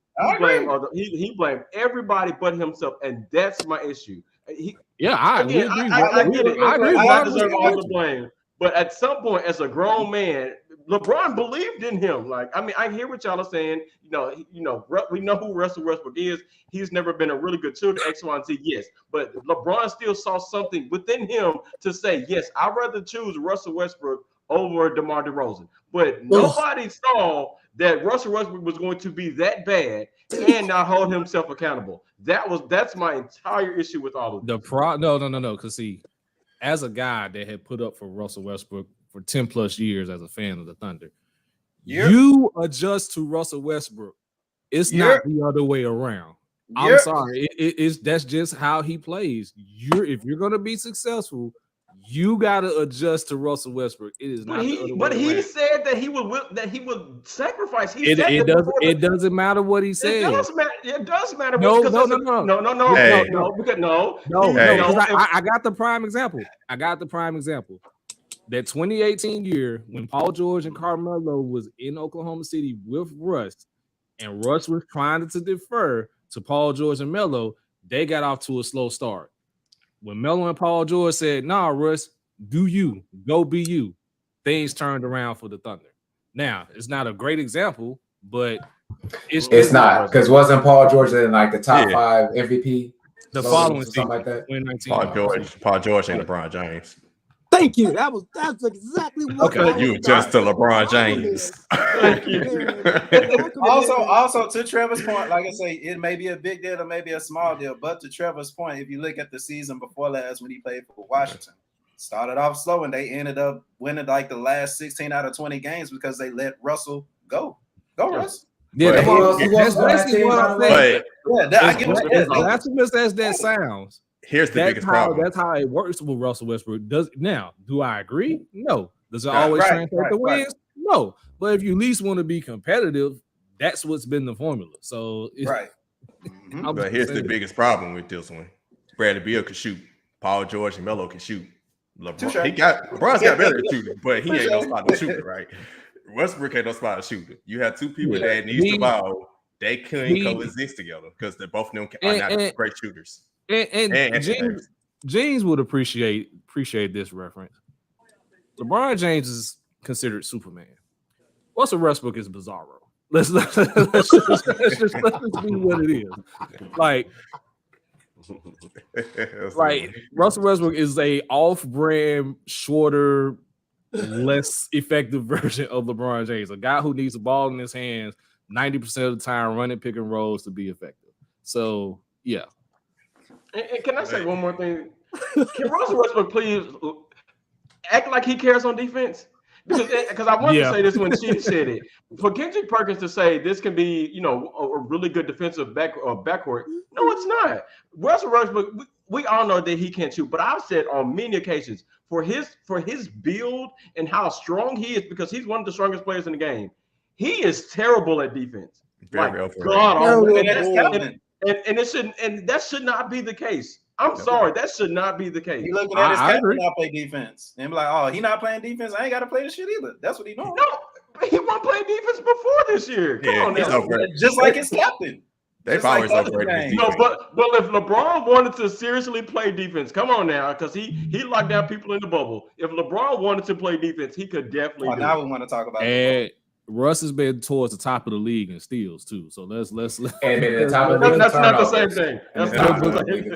He blamed everybody but himself, and that's my issue. I agree. I get it. I deserve all the blame, but at some point, as a grown man, LeBron believed in him. Like, I mean, I hear what y'all are saying. We know who Russell Westbrook is. He's never been a really good shooter, X, Y, and Z. Yes, but LeBron still saw something within him to say, yes, I'd rather choose Russell Westbrook over DeMar DeRozan. But nobody saw that Russell Westbrook was going to be that bad and not hold himself accountable. That's my entire issue with all of this. No. Because see, as a guy that had put up for Russell Westbrook for 10 plus years as a fan of the Thunder, you adjust to Russell Westbrook. It's not the other way around. I'm sorry. That's just how he plays. If you're gonna be successful, you gotta adjust to Russell Westbrook. It is not. But he said that he would sacrifice. It doesn't matter what he said. It does matter. No. I got the prime example. That 2018 year when Paul George and Carmelo was in Oklahoma City with Russ, and Russ was trying to defer to Paul George and Melo, they got off to a slow start. When Melo and Paul George said, "Nah, Russ, do you go be you," things turned around for the Thunder. Now, it's not a great example, but it's not because wasn't Paul George in like the top 5 MVP the following season, like that? 2019. Paul George and LeBron James. Thank you. That's exactly what. Okay, you adjust to LeBron James. Thank you. Also, to Trevor's point, like I say, it may be a big deal or maybe a small deal, but to Trevor's point, if you look at the season before last when he played for Washington, started off slow and they ended up winning like the last 16 out of 20 games because they let Russell go. Go, Russ. Yeah, that's basically what I'm saying. I get what you're saying. As that sounds. Here's the biggest problem. That's how it works with Russell Westbrook. Do I agree? No. Does it always translate to wins? No. But if you at least want to be competitive, that's what's been the formula. So But here's the biggest problem with this one. Bradley Beal can shoot. Paul George and Melo can shoot. LeBron's got better at shooting, but he ain't no spot to shoot, right? Westbrook ain't no spot to shoot. You have two people that needs the ball. They couldn't coexist together because they both of them are not great shooters. And James would appreciate this reference. LeBron James is considered Superman. Russell Westbrook is Bizarro. Let's just be what it is. Like Russell Westbrook is a off-brand, shorter, less effective version of LeBron James. A guy who needs the ball in his hands 90% of the time, running pick and rolls to be effective. So yeah. And can I say one more thing? Can Russell Westbrook please act like he cares on defense? because I wanted to say this when she said it. For Kendrick Perkins to say this can be, a really good defensive backcourt. No, it's not. Russell Westbrook, we all know that he can't shoot, but I've said on many occasions for his build and how strong he is, because he's one of the strongest players in the game. He is terrible at defense. Very and it shouldn't, and that should not be the case. I'm sorry, that should not be the case. You looking at his captain not play defense and be like, oh, he not playing defense. I ain't got to play this shit either. That's what he doing. No, he wasn't playing defense before this year. Come on now. Just like his captain. They've always upgraded. But if LeBron wanted to seriously play defense, come on now, because he locked down people in the bubble. If LeBron wanted to play defense, he could definitely. Now we want to talk about. And Russ has been towards the top of the league in steals too. So let's. And the top of the league. That's not the same thing.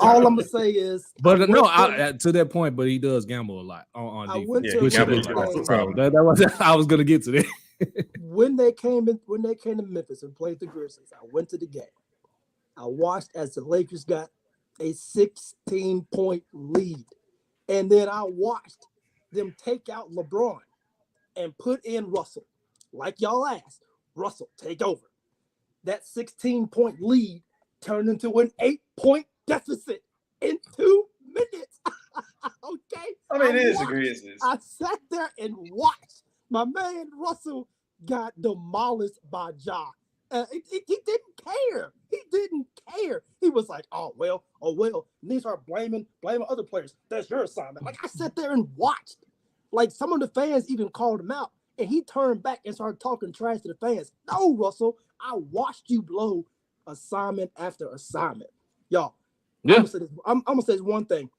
All I'm gonna say is, but to that point, but he does gamble a lot on defense. I was gonna get to that. when they came to Memphis and played the Grizzlies, I went to the game. I watched as the Lakers got a 16-point lead, and then I watched them take out LeBron and put in Russell. Like y'all asked, Russell, take over. That 16-point lead turned into an 8-point deficit in 2 minutes. Okay? I mean, it is the Grizzlies. I sat there and watched. My man Russell got demolished by Ja. He didn't care. He didn't care. He was like, oh, well. And they start blaming other players. That's your assignment. Like, I sat there and watched. Like, some of the fans even called him out. And he turned back and started talking trash to the fans. No, Russell, I watched you blow assignment after assignment. Y'all, I'm gonna say this one thing.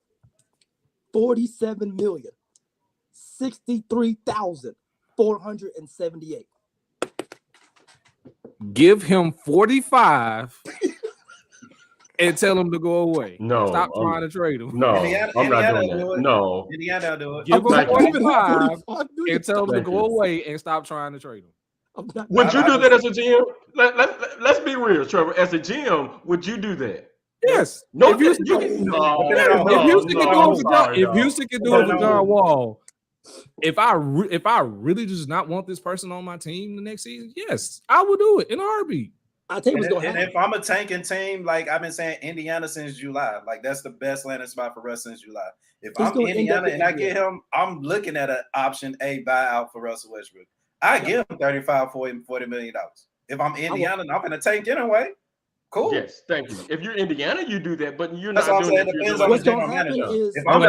47,063,478. Give him 45 and tell him to go away. No, stop trying to trade him. No, I'm not doing that. No, Indiana do it. Give him 45 and tell him to go away and stop trying to trade him. Would you do that as a GM? Let's be real, Trevor. As a GM, would you do that? Yes. No, if Houston can do it for John Wall, if I really just not want this person on my team the next season, yes, I will do it in a heartbeat. I'll tell you what's going to happen. And if I'm a tanking team, like I've been saying, Indiana since July, like that's the best landing spot for Russ since July. If I'm Indiana and I get him, I'm looking at an option A buyout for Russell Westbrook. I give him $40 million. If I'm Indiana, I'm going to tank anyway. Cool. Yes, thank you. If you're Indiana, you do that, but you're That's not doing it. Depends on the general manager. If I'm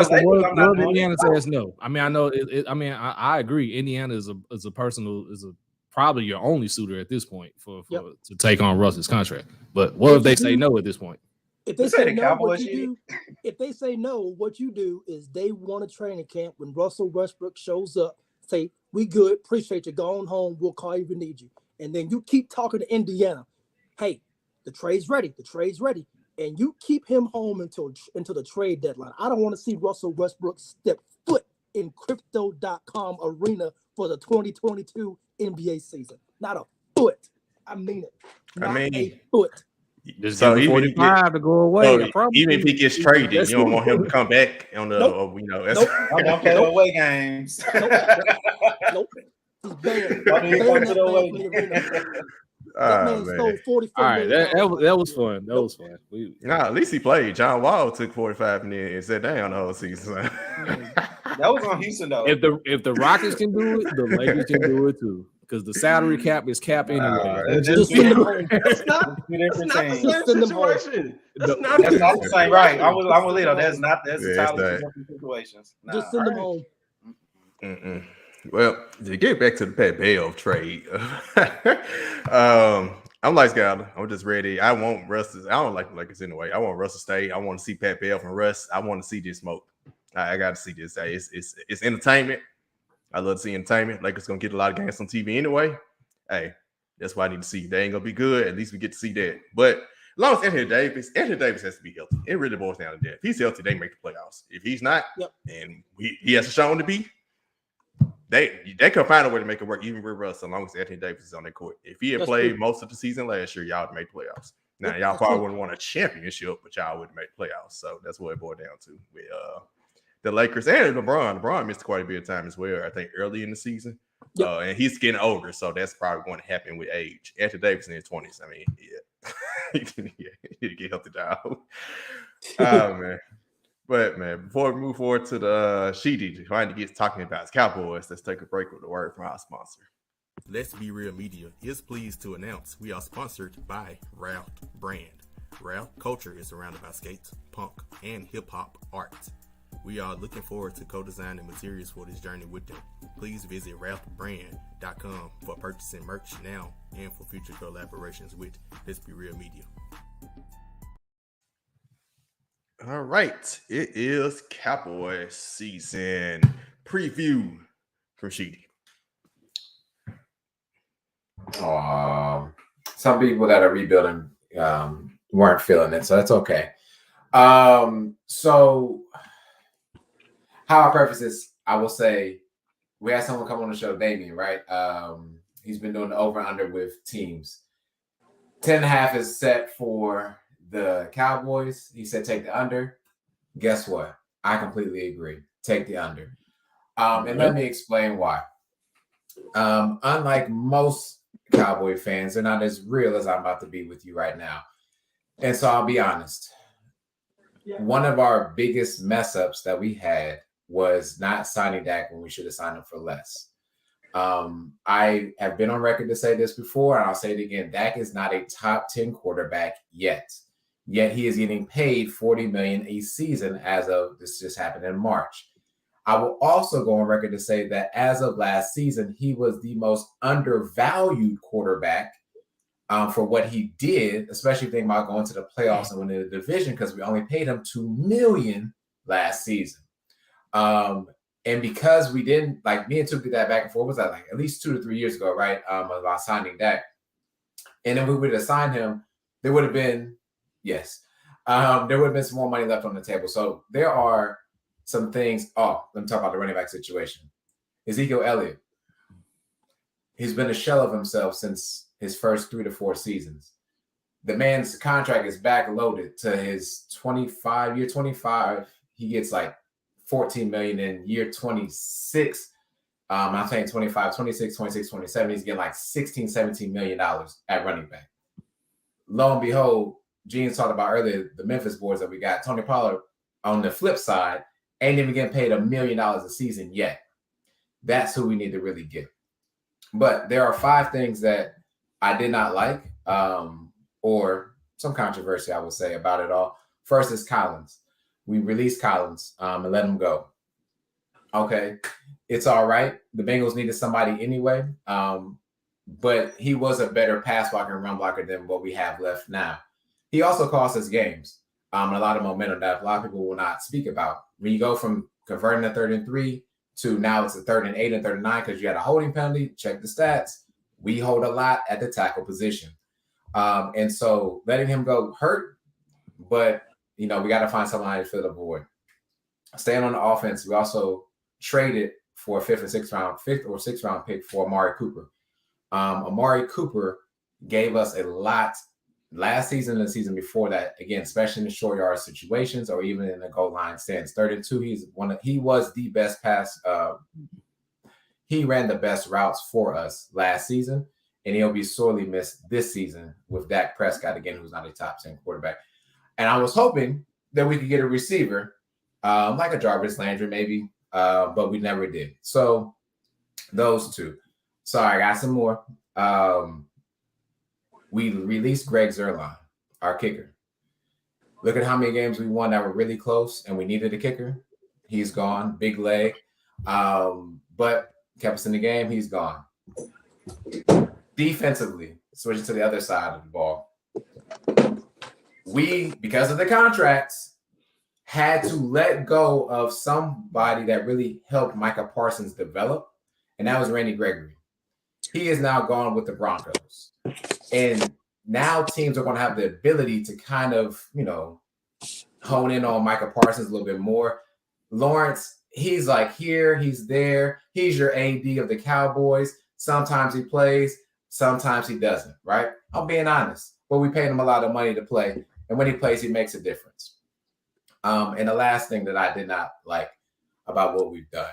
Indiana says no. I mean, I know. I agree. Indiana is a person who is probably your only suitor at this point for to take on Russ's contract. But what if they say no at this point? If they say no, what you do is day one of training camp when Russell Westbrook shows up, say, we good, appreciate you, going home, we'll call you if we need you. And then you keep talking to Indiana. Hey, the trade's ready. And you keep him home until the trade deadline. I don't want to see Russell Westbrook step foot in crypto.com arena for the 2022 NBA season. Not a foot. I mean it. Not a foot. So even 45 to go away. Even if he gets traded, you don't want him to come back on the. That's I don't play away games. Nope. He's banned. That man stole 44. All right, that was fun. That was fun. At least he played. John Wall took 45 and sat down the whole season. That was on Houston though. If the Rockets can do it, the Lakers can do it too. Because the salary cap is cap anyway. Just send them home. That's not the same situation. That's not the same. Right. I'm with Lito. That's entirely different situations. Just send them home. Well, to get back to the Pat Bev trade, I'm like Skyler. I'm just ready. I want Russ. I don't like the Lakers anyway. I want Russ to stay. I want to see Pat Bev and Russ. I want to see this smoke. I got to see this. It's entertainment. I love to see entertainment. Lakers gonna get a lot of games on TV anyway. Hey, that's why I need to see. They ain't gonna be good. At least we get to see that. But as long as Anthony Davis has to be healthy. It really boils down to that. If he's healthy, they make the playoffs. If he's not, and he has shown to be, they can find a way to make it work, even with Russ, as long as Anthony Davis is on their court. If he had played most of the season last year, y'all would make the playoffs. Now, y'all probably wouldn't want a championship, but y'all wouldn't make the playoffs. So that's what it boiled down to with the Lakers and LeBron. LeBron missed quite a bit of time as well, I think, early in the season. Yep. And he's getting older, so that's probably going to happen with age. Anthony Davis in his 20s. I mean, yeah, he need to get healthy down. Oh man. But man, before we move forward to the Sheedy, trying to get talking about his Cowboys, let's take a break with a word from our sponsor. Let's Be Real Media is pleased to announce we are sponsored by Ralph Brand. Ralph culture is surrounded by skates, punk, and hip-hop art. We are looking forward to co-designing materials for this journey with them. Please visit ralphbrand.com for purchasing merch now and for future collaborations with Let's Be Real Media. All right, it is Cowboys season preview from Sheedy. Some people that are rebuilding weren't feeling it, so that's okay. So how I preface this, I will say we had someone come on the show, Damien, right? He's been doing the over-under with teams. 10.5 is set for the Cowboys. He said take the under. Guess what? I completely agree. Take the under. And let me explain why. Unlike most Cowboy fans, they're not as real as I'm about to be with you right now. And so I'll be honest. One of our biggest mess ups that we had was not signing Dak when we should have signed him for less. I have been on record to say this before, and I'll say it again. Dak is not a top 10 quarterback yet he is getting paid $40 million a season as of this just happened in March. I will also go on record to say that as of last season, he was the most undervalued quarterback for what he did, especially thinking about going to the playoffs and winning the division, because we only paid him $2 million last season. And because we didn't, like, me and Tuke did that back and forth, was that like at least 2 to 3 years ago, right? About signing Dak. And then we would have signed him, there would have been, there would have been some more money left on the table. So there are some things. Oh, let me talk about the running back situation. Ezekiel Elliott. He's been a shell of himself since his first 3 to 4 seasons. The man's contract is backloaded to his 25. Year 25, he gets like $14 million. In year 26, I'm saying 25, 26, 26, 27, he's getting like $16, $17 million at running back. Lo and behold, Gene's talked about earlier, the Memphis boys that we got. Tony Pollard, on the flip side, ain't even getting paid $1 million a season yet. That's who we need to really get. But there are 5 things that I did not like, or some controversy, I would say, about it all. First is Collins. We released Collins and let him go. Okay, it's all right. The Bengals needed somebody anyway, but he was a better pass blocker and run blocker than what we have left now. He also cost us games, a lot of momentum that a lot of people will not speak about. When you go from converting a 3rd and 3 to now it's a 3rd and 8 and 3rd and 9 because you had a holding penalty, check the stats. We hold a lot at the tackle position. And so letting him go hurt, but, we got to find somebody to fill the void. Staying on the offense, we also traded for a 5th or 6th round pick for Amari Cooper. Amari Cooper gave us a lot last season and the season before that, again, especially in the short yard situations or even in the goal line stands. 3rd and 2, he was the best pass. He ran the best routes for us last season, and he'll be sorely missed this season with Dak Prescott, again, who's not a top 10 quarterback. And I was hoping that we could get a receiver like a Jarvis Landry maybe, but we never did. So those 2. Sorry, I got some more. We released Greg Zuerlein, our kicker. Look at how many games we won that were really close and we needed a kicker. He's gone, big leg. But kept us in the game, he's gone. Defensively, switching to the other side of the ball, we, because of the contracts, had to let go of somebody that really helped Micah Parsons develop, and that was Randy Gregory. He is now gone with the Broncos. And now teams are going to have the ability to kind of, hone in on Micah Parsons a little bit more. Lawrence, he's like here, he's there. He's your AD of the Cowboys. Sometimes he plays, sometimes he doesn't, right? I'm being honest. But we paid him a lot of money to play. And when he plays, he makes a difference. And the last thing that I did not like about what we've done,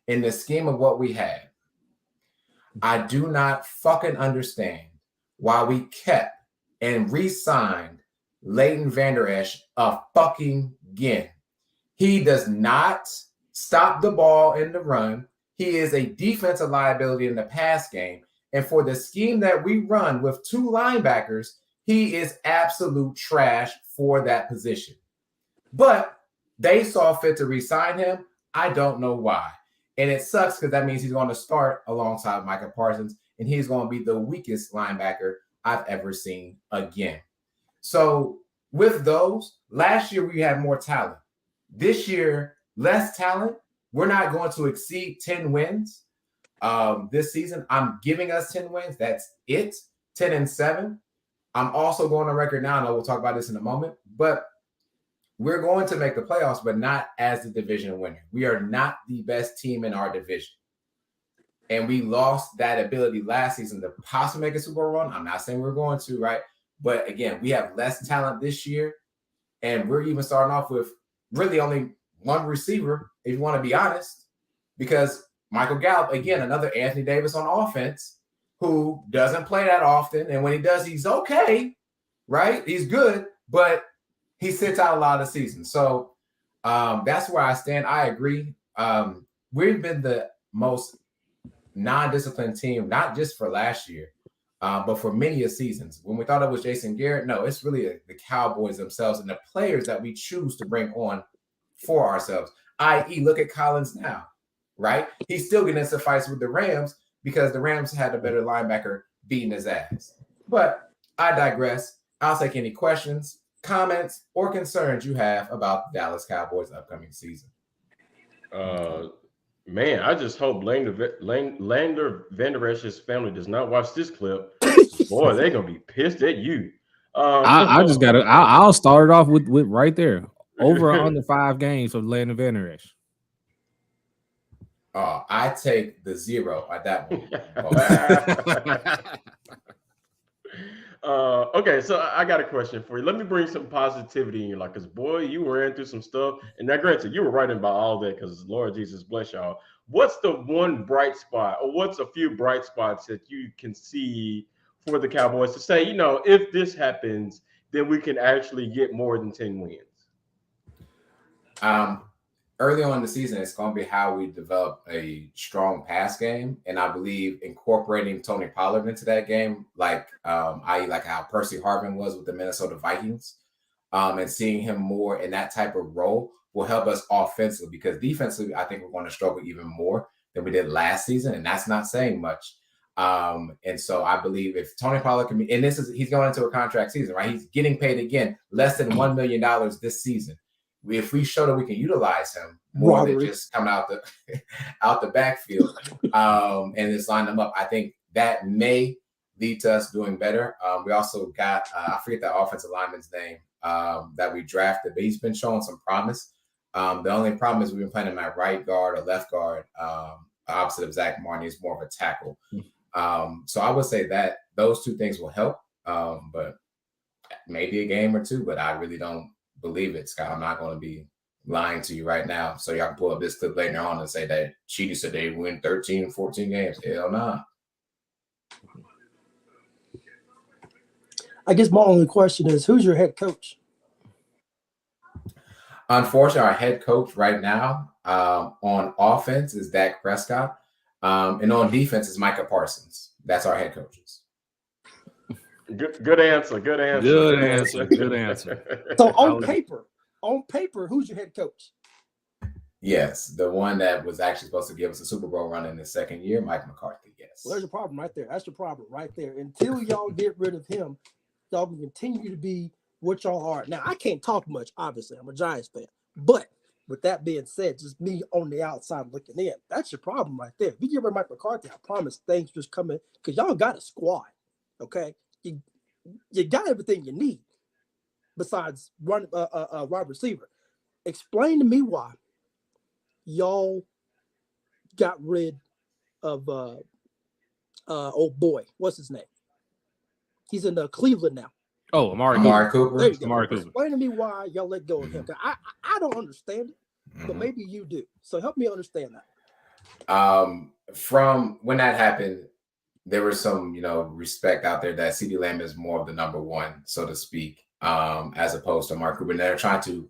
in the scheme of what we had, I do not fucking understand why we kept and re-signed Leighton Vander Esch a fucking again. He does not stop the ball in the run. He is a defensive liability in the pass game. And for the scheme that we run with two linebackers, he is absolute trash for that position. But they saw fit to re-sign him. I don't know why. And it sucks because that means he's going to start alongside Micah Parsons, and he's going to be the weakest linebacker I've ever seen again. So with those, last year we had more talent. This year, less talent. We're not going to exceed 10 wins this season. I'm giving us 10 wins. That's it. 10-7. I'm also going on record now, and we'll talk about this in a moment, but we're going to make the playoffs, but not as the division winner. We are not the best team in our division. And we lost that ability last season to possibly make a Super Bowl run. I'm not saying we're going to, right? But again, we have less talent this year, and we're even starting off with really only one receiver, if you want to be honest, because Michael Gallup, again, another Anthony Davis on offense who doesn't play that often. And when he does, he's okay, right? He's good, but he sits out a lot of the season. So that's where I stand. I agree. We've been the most non-disciplined team, not just for last year, but for many of seasons. When we thought it was Jason Garrett, no, it's really the Cowboys themselves and the players that we choose to bring on for ourselves, i.e. look at Collins now, right? He's still getting into fights with the Rams because the Rams had a better linebacker beating his ass. But I digress. I'll take any questions, comments, or concerns you have about the Dallas Cowboys upcoming season. Man, I just hope Lander Vander Esch's family does not watch this clip. Boy, they're gonna be pissed at you. I just gotta. I'll start it off with right there. Over or under 5 games for Lander Vander Esch. I take the 0 at that one. Okay, so I got a question for you. Let me bring some positivity in your life, because boy, you ran through some stuff. And now, granted, you were right about all that, because Lord Jesus bless y'all. What's the one bright spot, or what's a few bright spots that you can see for the Cowboys to say, if this happens, then we can actually get more than 10 wins? Early on in the season, it's going to be how we develop a strong pass game. And I believe incorporating Tony Pollard into that game, like how Percy Harvin was with the Minnesota Vikings, and seeing him more in that type of role will help us offensively, because defensively, I think we're going to struggle even more than we did last season. And that's not saying much. And so I believe if Tony Pollard can be, and he's going into a contract season, right? He's getting paid again, less than $1 million this season. If we show that we can utilize him more than just coming out the backfield and just line them up, I think that may lead to us doing better. We also got I forget that offensive lineman's name that we drafted, but he's been showing some promise. The only problem is we've been playing him at right guard or left guard, opposite of Zach Martin. He's more of a tackle. So I would say that those two things will help, but maybe a game or two. But I really don't believe it, Scott. I'm not going to be lying to you right now. So y'all can pull up this clip later on and say that Cheetah said they win 13, 14 games. Hell nah. I guess my only question is, who's your head coach? Unfortunately, our head coach right now on offense is Dak Prescott. And on defense is Micah Parsons. That's our head coaches. Good answer. Good answer. Good answer. So on paper, who's your head coach? Yes, the one that was actually supposed to give us a Super Bowl run in the second year, Mike McCarthy. Yes. Well, there's a problem right there. That's the problem right there. Until y'all get rid of him, y'all can continue to be what y'all are. Now, I can't talk much, obviously. I'm a Giants fan. But with that being said, just me on the outside looking in, that's your problem right there. If you get rid of Mike McCarthy, I promise things just come in, because y'all got a squad, okay? You got everything you need besides wide receiver. Explain to me why y'all got rid of old boy. What's his name? He's in Cleveland now. Oh, Amari Cooper. There you go. Amari Cooper. Explain to me why y'all let go of him. I don't understand it, but maybe you do. So help me understand that. From when that happened, there was some, respect out there that CeeDee Lamb is more of the number one, so to speak, as opposed to Mark Cooper. And they're trying to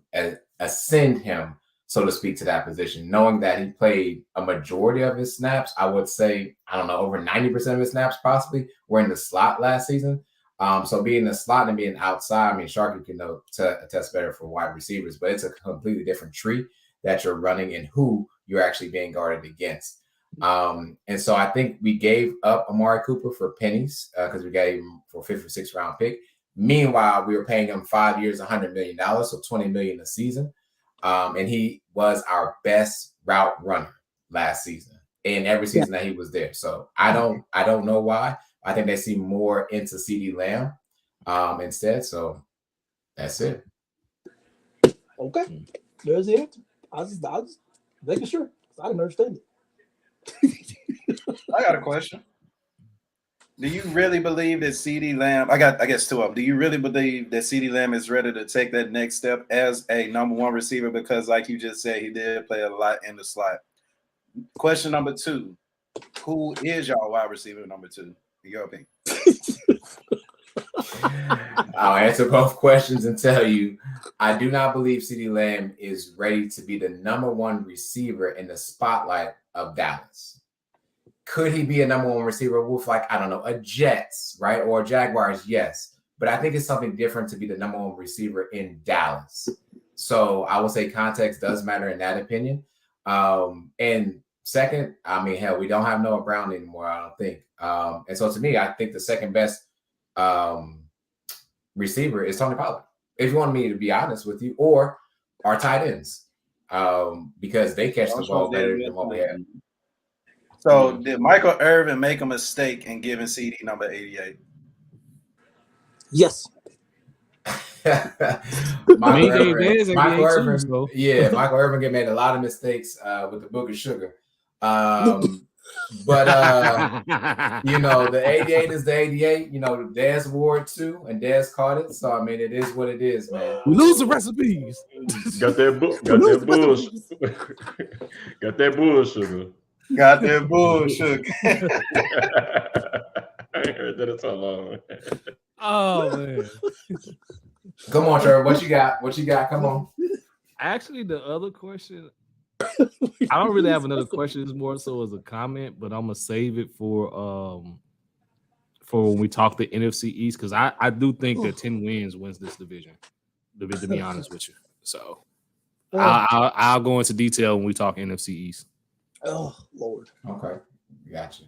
ascend him, so to speak, to that position, knowing that he played a majority of his snaps. I would say, I don't know, over 90% of his snaps possibly were in the slot last season. So being in the slot and being outside, I mean, Sharky can attest better for wide receivers, but it's a completely different tree that you're running and who you're actually being guarded against. And so I think we gave up Amari Cooper for pennies because we got him for 5th or 6th round pick. Meanwhile, we were paying him 5 years, $100 million, so $20 million a season. And he was our best route runner last season in every season that he was there. So I don't know why. I think they see more into CeeDee Lamb instead. So that's it. Okay, there's the answer. I was making sure. I didn't understand it. I got a question. Do you really believe that CeeDee Lamb? I guess two of them. Do you really believe that CeeDee Lamb is ready to take that next step as a number one receiver? Because, like you just said, he did play a lot in the slot. Question number two: who is y'all wide receiver number two? In your opinion? I'll answer both questions and tell you, I do not believe CeeDee Lamb is ready to be the number one receiver in the spotlight of Dallas. Could he be a number one receiver with, like, I don't know, a Jets, right? Or Jaguars? Yes. But I think it's something different to be the number one receiver in Dallas. So I would say context does matter in that opinion. And second, I mean, hell, we don't have Noah Brown anymore, I don't think. And so to me, I think the second best receiver is Tony Pollard, if you want me to be honest with you, or our tight ends, because they catch the ball better than what we have. So did Michael Irvin make a mistake in giving CD number 88? Yes. Michael Irvin, yeah, Michael Irvin made a lot of mistakes with the Book of Sugar. But the 88 is the 88. Dez wore it too, and Dez caught it. So I mean, it is what it is, man. We lose the recipes. Got that bullshit. Got that bullshit. Got that bullshit. I ain't heard that in so long. Oh man. Come on, Trevor. What you got? Come on. Actually, the other question, I don't really have another question. It's more so as a comment, but I'm gonna save it for when we talk the NFC East, because I do think that 10 wins this division. To be honest with you, so I'll go into detail when we talk NFC East. Oh Lord. Okay, gotcha.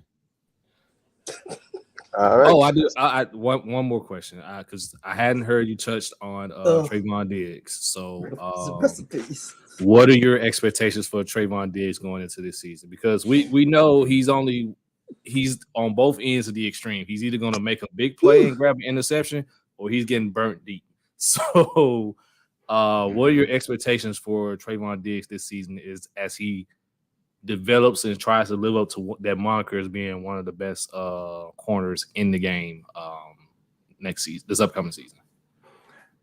All right. Oh, I do. One more question, because I hadn't heard you touched on Trayvon Diggs. So, what are your expectations for Trayvon Diggs going into this season? Because we know he's on both ends of the extreme. He's either going to make a big play and grab an interception, or he's getting burnt deep. So, what are your expectations for Trayvon Diggs this season as he develops and tries to live up to that moniker as being one of the best corners in the game this upcoming season?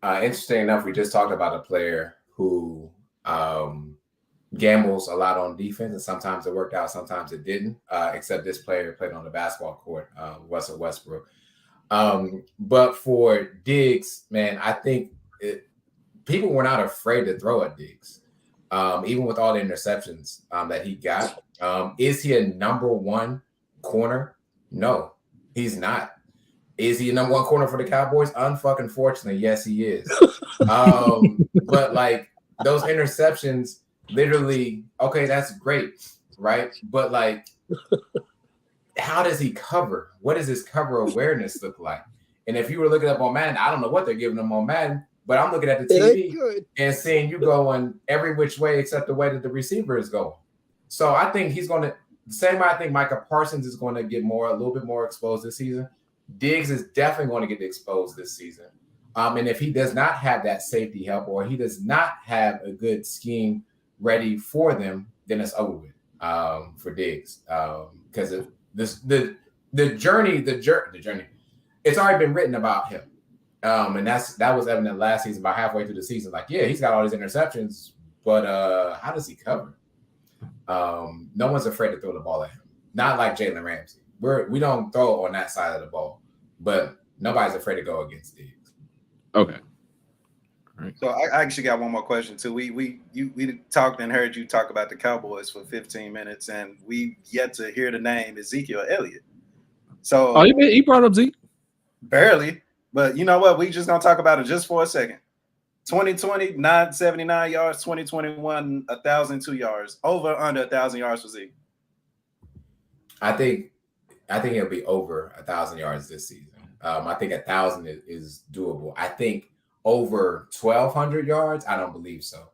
Interesting enough, we just talked about a player who gambles a lot on defense, and sometimes it worked out, sometimes it didn't, except this player played on the basketball court, Russell Westbrook. But for Diggs, man, I think people were not afraid to throw at Diggs. Even with all the interceptions that he got. Is he a number one corner? No, he's not. Is he a number one corner for the Cowboys? Unfucking fortunately, yes, he is. But like those interceptions, literally, okay, that's great, right? But like, how does he cover? What does his cover awareness look like? And if you were looking up on Madden, I don't know what they're giving him on Madden, but I'm looking at the TV and seeing you going every which way except the way that the receiver is going. So I think he's going to the same way I think Micah Parsons is going to get a little bit more exposed this season. Diggs is definitely going to get exposed this season. And if he does not have that safety help, or he does not have a good scheme ready for them, then it's over with for Diggs. Because the journey, it's already been written about him. And that was evident last season, about halfway through the season. Like, yeah, he's got all these interceptions, but how does he cover? No one's afraid to throw the ball at him. Not like Jalen Ramsey. We don't throw on that side of the ball, but nobody's afraid to go against Diggs. Okay. Right. So I actually got one more question too. We talked and heard you talk about the Cowboys for 15 minutes, and we yet to hear the name Ezekiel Elliott. So he brought up Zeke. Barely, but you know what? We just gonna talk about it just for a second. 2020, 979 yards. 2021, 1,002 yards. Over under 1,000 yards for Zeke. I think it'll be over 1,000 yards this season. I think 1,000 is doable. I think over 1,200 yards, I don't believe so.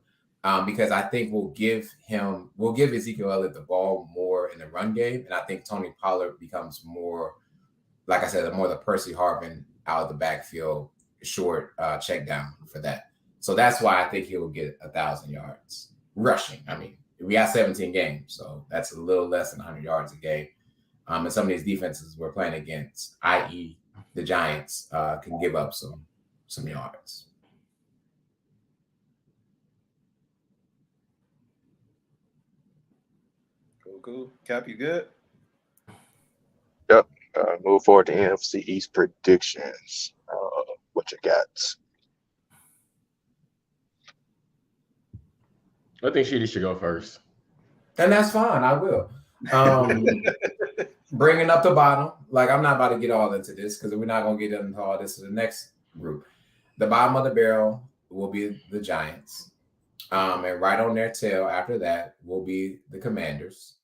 Because I think we'll give Ezekiel Elliott the ball more in the run game. And I think Tony Pollard becomes more, like I said, more the Percy Harvin out of the backfield, short check down for that. So that's why I think he'll get 1,000 yards rushing. I mean, we got 17 games, so that's a little less than 100 yards a game. And some of these defenses we're playing against, i.e. the Giants, can give up some yards. Cool. Cap, you good? Yep. Move forward to NFC East predictions. What you got? I think Sheedy should go first. And that's fine. I will. Bringing up the bottom, like I'm not about to get all into this because we're not going to get into all this in the next group. The bottom of the barrel will be the Giants. And right on their tail after that will be the Commanders.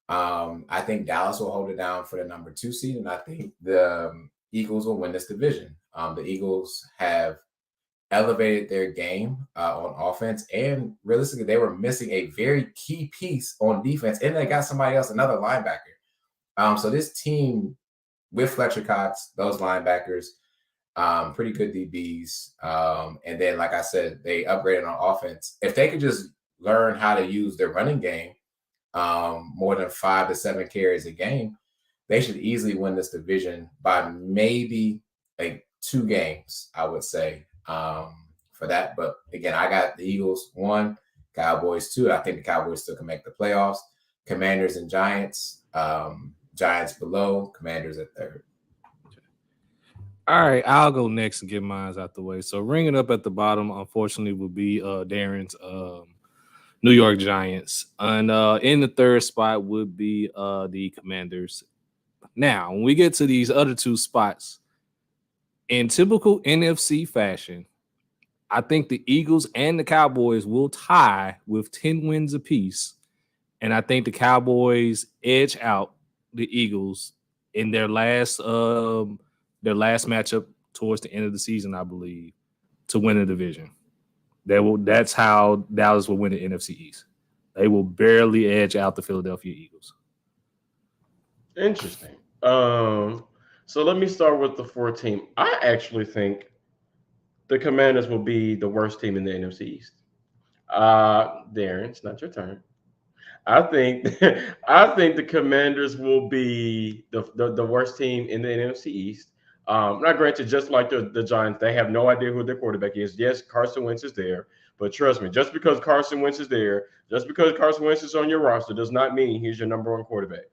I think Dallas will hold it down for the number 2 seed, and I think the Eagles will win this division. The Eagles have elevated their game on offense, and realistically, they were missing a very key piece on defense, and they got somebody else, another linebacker. So this team with Fletcher Cox, those linebackers, pretty good DBs, and then, like I said, they upgraded on offense. If they could just learn how to use their running game, more than 5 to 7 carries a game, they should easily win this division by maybe like 2 games, I would say, for that. But again, I got the Eagles 1, Cowboys 2. I think the Cowboys still can make the playoffs. Commanders and Giants. Giants below, Commanders at 3rd. All right, I'll go next and get mine out the way. So ringing up at the bottom, unfortunately, will be Darren's New York Giants. And in the 3rd spot would be the Commanders. Now, when we get to these other 2 spots, in typical NFC fashion, I think the Eagles and the Cowboys will tie with 10 wins apiece. And I think the Cowboys edge out the Eagles in their last matchup towards the end of the season, I believe, to win the division. That's how Dallas will win the NFC East. They will barely edge out the Philadelphia Eagles. Interesting. So let me start with the 4 team. I actually think the Commanders will be the worst team in the NFC East. Darren, it's not your turn. I think the Commanders will be the worst team in the NFC East. Not granted, just like the Giants, they have no idea who their quarterback is. Yes, Carson Wentz is there, but trust me, just because Carson Wentz is there, just because Carson Wentz is on your roster does not mean he's your number 1 quarterback.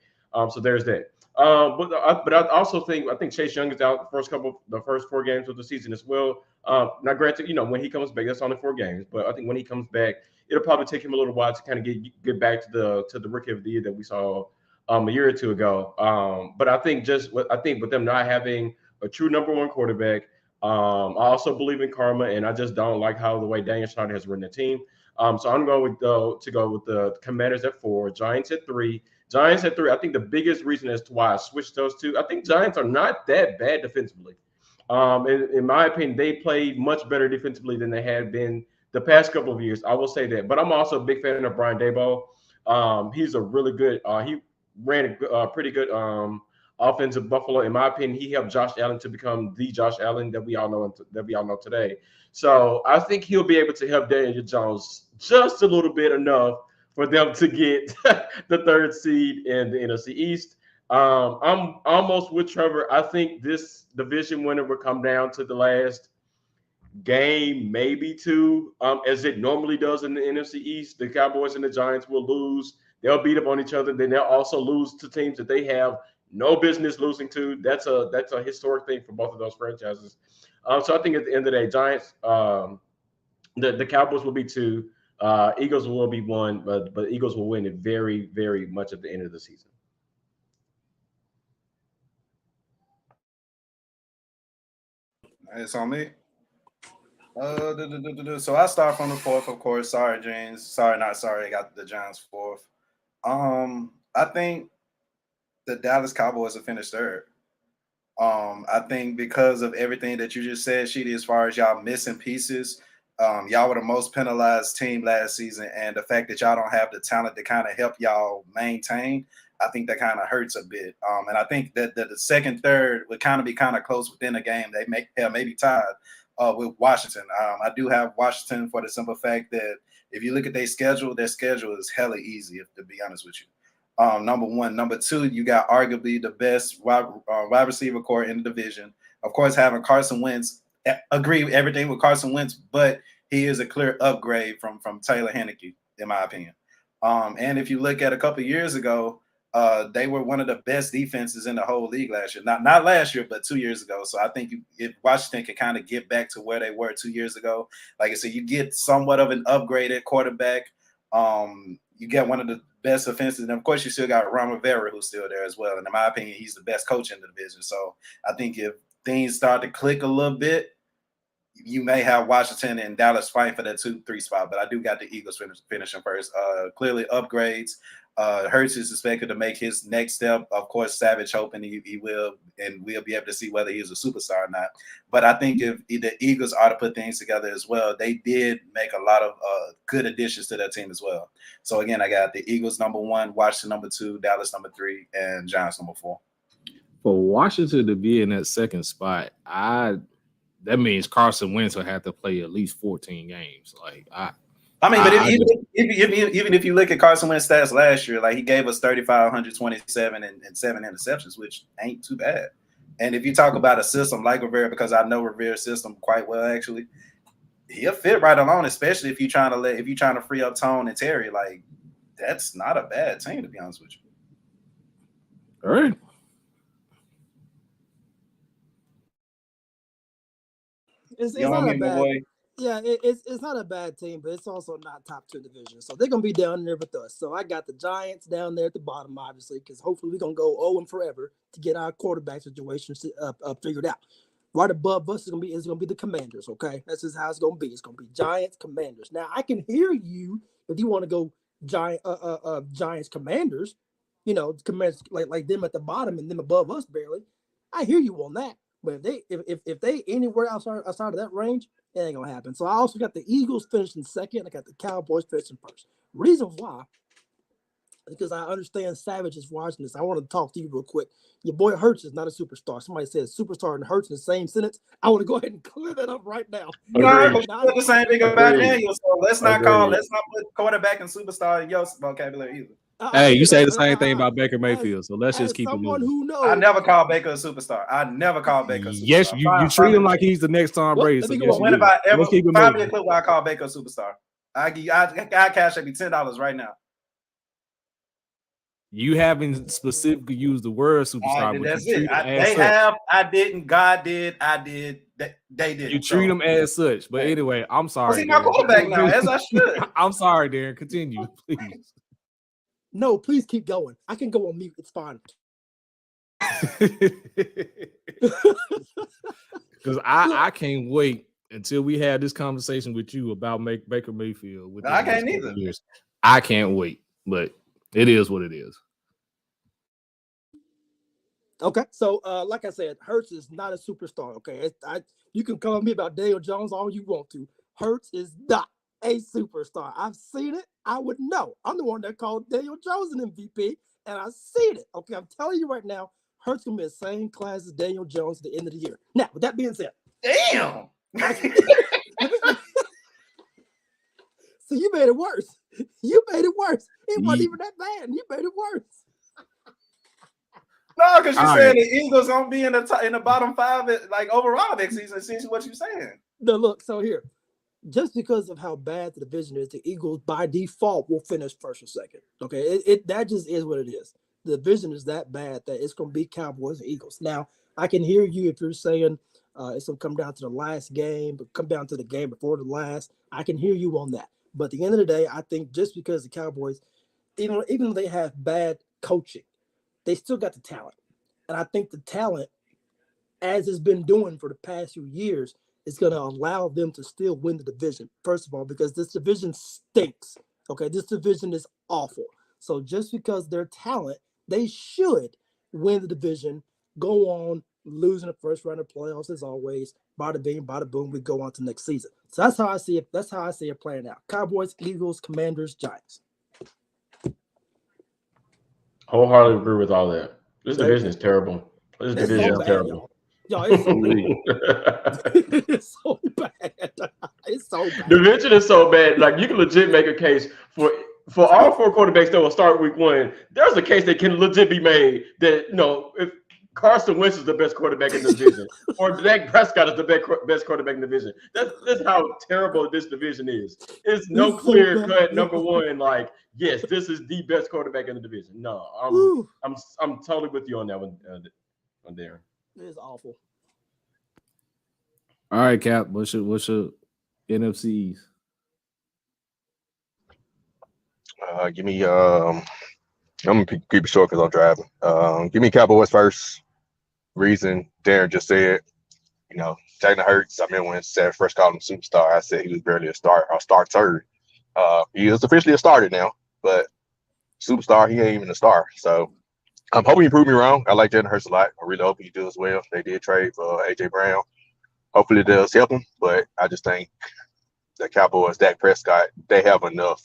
So there's that. But I also think Chase Young is out the first 4 games of the season as well. Not granted, when he comes back, that's only 4 games, but I think when he comes back, it'll probably take him a little while to kind of get back to the rookie of the year that we saw a year or 2 ago. But I think with them not having a true number 1 quarterback, I also believe in karma, and I just don't like how the way Daniel Snyder has run the team. So I'm going with the Commanders at 4, Giants at 3. Giants at 3. I think the biggest reason as to why I switched those 2, I think Giants are not that bad defensively. In my opinion, they played much better defensively than they had been the past couple of years. I will say that. But I'm also a big fan of Brian Daboll. He's a really good. He ran a pretty good offense at Buffalo. In my opinion, he helped Josh Allen to become the Josh Allen that we all know today. So I think he'll be able to help Daniel Jones just a little bit enough for them to get the 3rd seed in the NFC East. I'm almost with Trevor. I think this division winner will come down to the last game, maybe 2, as it normally does in the NFC East. The Cowboys and the Giants will lose They'll beat up on each other. Then they'll also lose to teams that they have no business losing to. That's a historic thing for both of those franchises. So I think at the end of the day, Giants, the Cowboys will be 2. Eagles will be 1, but Eagles will win it very, very much at the end of the season. It's on me. So I start from the 4th, of course. Sorry, James. Sorry, not sorry. I got the Giants 4th. I think the Dallas Cowboys have finished 3rd. I think because of everything that you just said, Sheedy, as far as y'all missing pieces, y'all were the most penalized team last season, and the fact that y'all don't have the talent to kind of help y'all maintain, I think that kind of hurts a bit. And I think that the 2nd, 3rd would kind of be kind of close within the game. They maybe tied with Washington. I do have Washington for the simple fact that if you look at their schedule is hella easy, to be honest with you. Number 1. Number 2, you got arguably the best wide receiver core in the division. Of course, having Carson Wentz, agree with everything with Carson Wentz, but he is a clear upgrade from Taylor Heinicke, in my opinion. And if you look at a couple of years ago, they were one of the best defenses in the whole league last year. Not last year, but 2 years ago. So I think if Washington can kind of get back to where they were 2 years ago, like I said, you get somewhat of an upgraded quarterback. You get one of the best offenses. And, of course, you still got Ron Rivera, who's still there as well. And in my opinion, he's the best coach in the division. So I think if things start to click a little bit, you may have Washington and Dallas fighting for that 2-3 spot. But I do got the Eagles finishing first. Clearly upgrades. Hurts is expected to make his next step. Of course, Savage hoping he will, and we'll be able to see whether he's a superstar or not. But I think if the Eagles are to put things together as well, they did make a lot of good additions to their team as well. So again, I got the Eagles number 1, Washington number 2, Dallas number 3, and Giants number 4. For Washington to be in that 2nd spot, that means Carson Wentz will have to play at least 14 games. Even if you look at Carson Wentz stats last year, like he gave us 3,527 and 7 interceptions, which ain't too bad. And if you talk about a system like Rivera, because I know Rivera's system quite well, actually, he'll fit right along, especially if you're trying to free up Tone and Terry. Like, that's not a bad team, to be honest with you. All right. It's not a bad. Yeah, it's not a bad team, but it's also not top 2 division. So they're gonna be down there with us. So I got the Giants down there at the bottom, obviously, because hopefully we're gonna go 0 forever to get our quarterback situation figured out. Right above us is gonna be the Commanders. Okay, that's just how it's gonna be. It's gonna be Giants, Commanders. Now I can hear you if you want to go Giants, Commanders. You know, Commanders like them at the bottom and them above us barely. I hear you on that. But if they anywhere outside of that range, it ain't gonna happen. So I also got the Eagles finishing 2nd. I got the Cowboys finishing 1st. Reason why, because I understand Savage is watching this. I want to talk to you real quick. Your boy Hurts is not a superstar. Somebody says superstar and Hurts in the same sentence. I want to go ahead and clear that up right now. No, the same thing about Daniel. So let's not put quarterback and superstar in your vocabulary either. Hey, you say the same thing about Baker Mayfield, so let's just keep it moving. Who knows, I never call Baker a superstar. Yes, you treat him like he's the next Tom Brady. So yes, when have I ever find me a clip where I call Baker a superstar? I cash me $10 right now. You haven't specifically used the word superstar. That's it. I didn't. God did. I did. They did. You treat them as such. But anyway, I'm sorry. He's my quarterback now, as I should. I'm sorry, Darren. Continue, please. No, please keep going. I can go on mute. It's fine. Because I can't wait until we have this conversation with you about Baker Mayfield. I can't either. I can't wait, but it is what it is. Okay, so like I said, Hurts is not a superstar. Okay, you can call me about Daniel Jones all you want to. Hurts is not a superstar. I've seen it. I would know. I'm the one that called Daniel Jones an MVP, and I've seen it. Okay, I'm telling you right now, Hurts gonna be the same class as Daniel Jones at the end of the year. Now, with that being said, damn. So you made it worse. You made it worse. It wasn't even that bad. You made it worse. No, because you said the Eagles don't be in the bottom 5 like overall next season. See what you're saying. No, look. So here, just because of how bad the division is, the Eagles by default will finish first or second. Okay, that just is what it is. The division is that bad that it's going to be Cowboys and Eagles. Now, I can hear you if you're saying it's going to come down to the last game, but come down to the game before the last. I can hear you on that. But at the end of the day, I think just because the Cowboys, even though they have bad coaching, they still got the talent. And I think the talent, as it's been doing for the past few years, is going to allow them to still win the division. First of all, because this division stinks. Okay, this division is awful. So just because their talent, they should win the division, go on losing the first round of playoffs as always. Bada bing, bada boom, we go on to next season. So that's how I see it. That's how I see it playing out. Cowboys, Eagles, Commanders, Giants. Wholeheartedly agree with all that. This division is terrible. This division is terrible. Y'all, it's so bad. It's so bad. It's so bad. Division is so bad. Like, you can legit make a case for all four quarterbacks that will start week one. There's a case that can legit be made that, if Carson Wentz is the best quarterback in the division, or Dak Prescott is the best quarterback in the division. That's how terrible this division is. It's no clear-cut number one. Like, yes, this is the best quarterback in the division. No, I'm totally with you on that one, Darren. It's awful. All right, Cap. What's your NFC East? Give me. I'm gonna keep it short because I'm driving. Give me Cowboys first. Reason Darren just said, Jalen Hurts. I remember when Sam first called him superstar, I said he was barely a starter. He is officially a starter now, but superstar, he ain't even a star. So I'm hoping you prove me wrong. I like Jalen Hurts a lot. I really hope he does well. They did trade for AJ Brown. Hopefully it does help him, but I just think the Cowboys, Dak Prescott, they have enough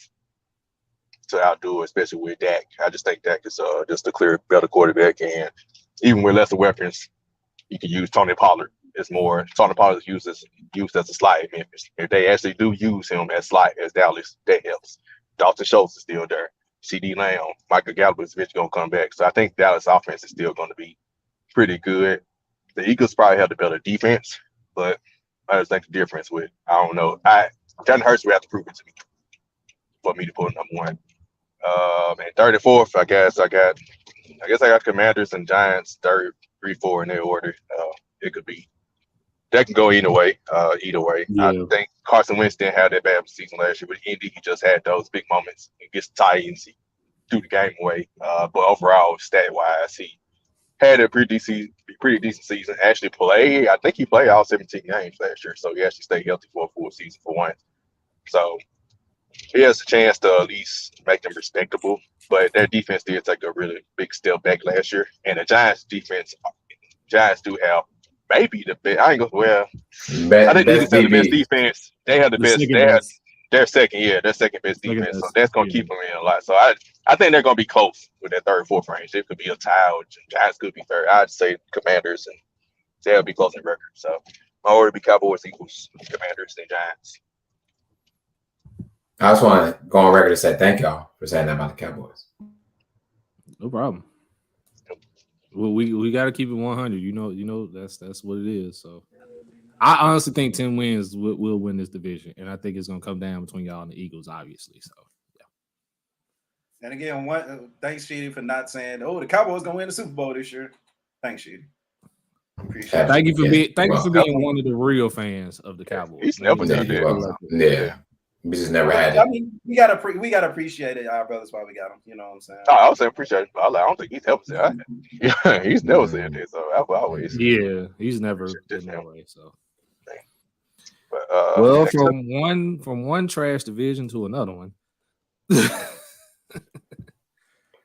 to outdo, especially with Dak. I just think Dak is just a clear better quarterback, and even with lesser weapons, you can use Tony Pollard. It's more Tony Pollard is used as a slot in Memphis. If they actually do use him as slot as Dallas, that helps. Dalton Schultz is still there. CD Lamb, Michael Gallup is eventually going to come back. So I think Dallas offense is still going to be pretty good. The Eagles probably have the better defense, but I just think the difference with, I don't know. Jalen Hurts will have to prove it to me for me to put number one. And third and fourth, I guess I got Commanders and Giants, third, 3, 4 in their order. It could be. That can go either way. Yeah. I think Carson Wentz didn't have that bad of a season last year, but Indy, he just had those big moments against the Titans. He threw the game away. But overall, stat-wise, he had a pretty decent season. Actually I think he played all 17 games last year, so he actually stayed healthy for a full season for once. So he has a chance to at least make them respectable. But their defense did take a really big step back last year. And the Giants do have maybe the best. I think Eagles have the best defense. They have the best. They have their second best defense. So that's going to keep them in a lot. So I think they're going to be close with that third, fourth range. It could be a tie. Giants could be third. I'd say Commanders, and they'll be close in record. So my order would be Cowboys, Eagles, Commanders, and Giants. I just want to go on record and say thank y'all for saying that about the Cowboys. No problem. Well, we got to keep it 100. You know that's what it is. So I honestly think 10 wins will win this division, and I think it's going to come down between y'all and the Eagles, obviously. So yeah. And again, thanks, Sheedy, for not saying, the Cowboys going to win the Super Bowl this year. Thanks, Sheedy. Appreciate it. Thank you for being one of the real fans of the Cowboys. He's never done that. Yeah. We just never had it. I mean, we gotta appreciate it, our brothers, why we got them. You know what I'm saying? I would say appreciate it. I don't think he's ever said that. Yeah, he's never said that. So I've always. Yeah, he's never been that way. So. But, from one trash division to another one.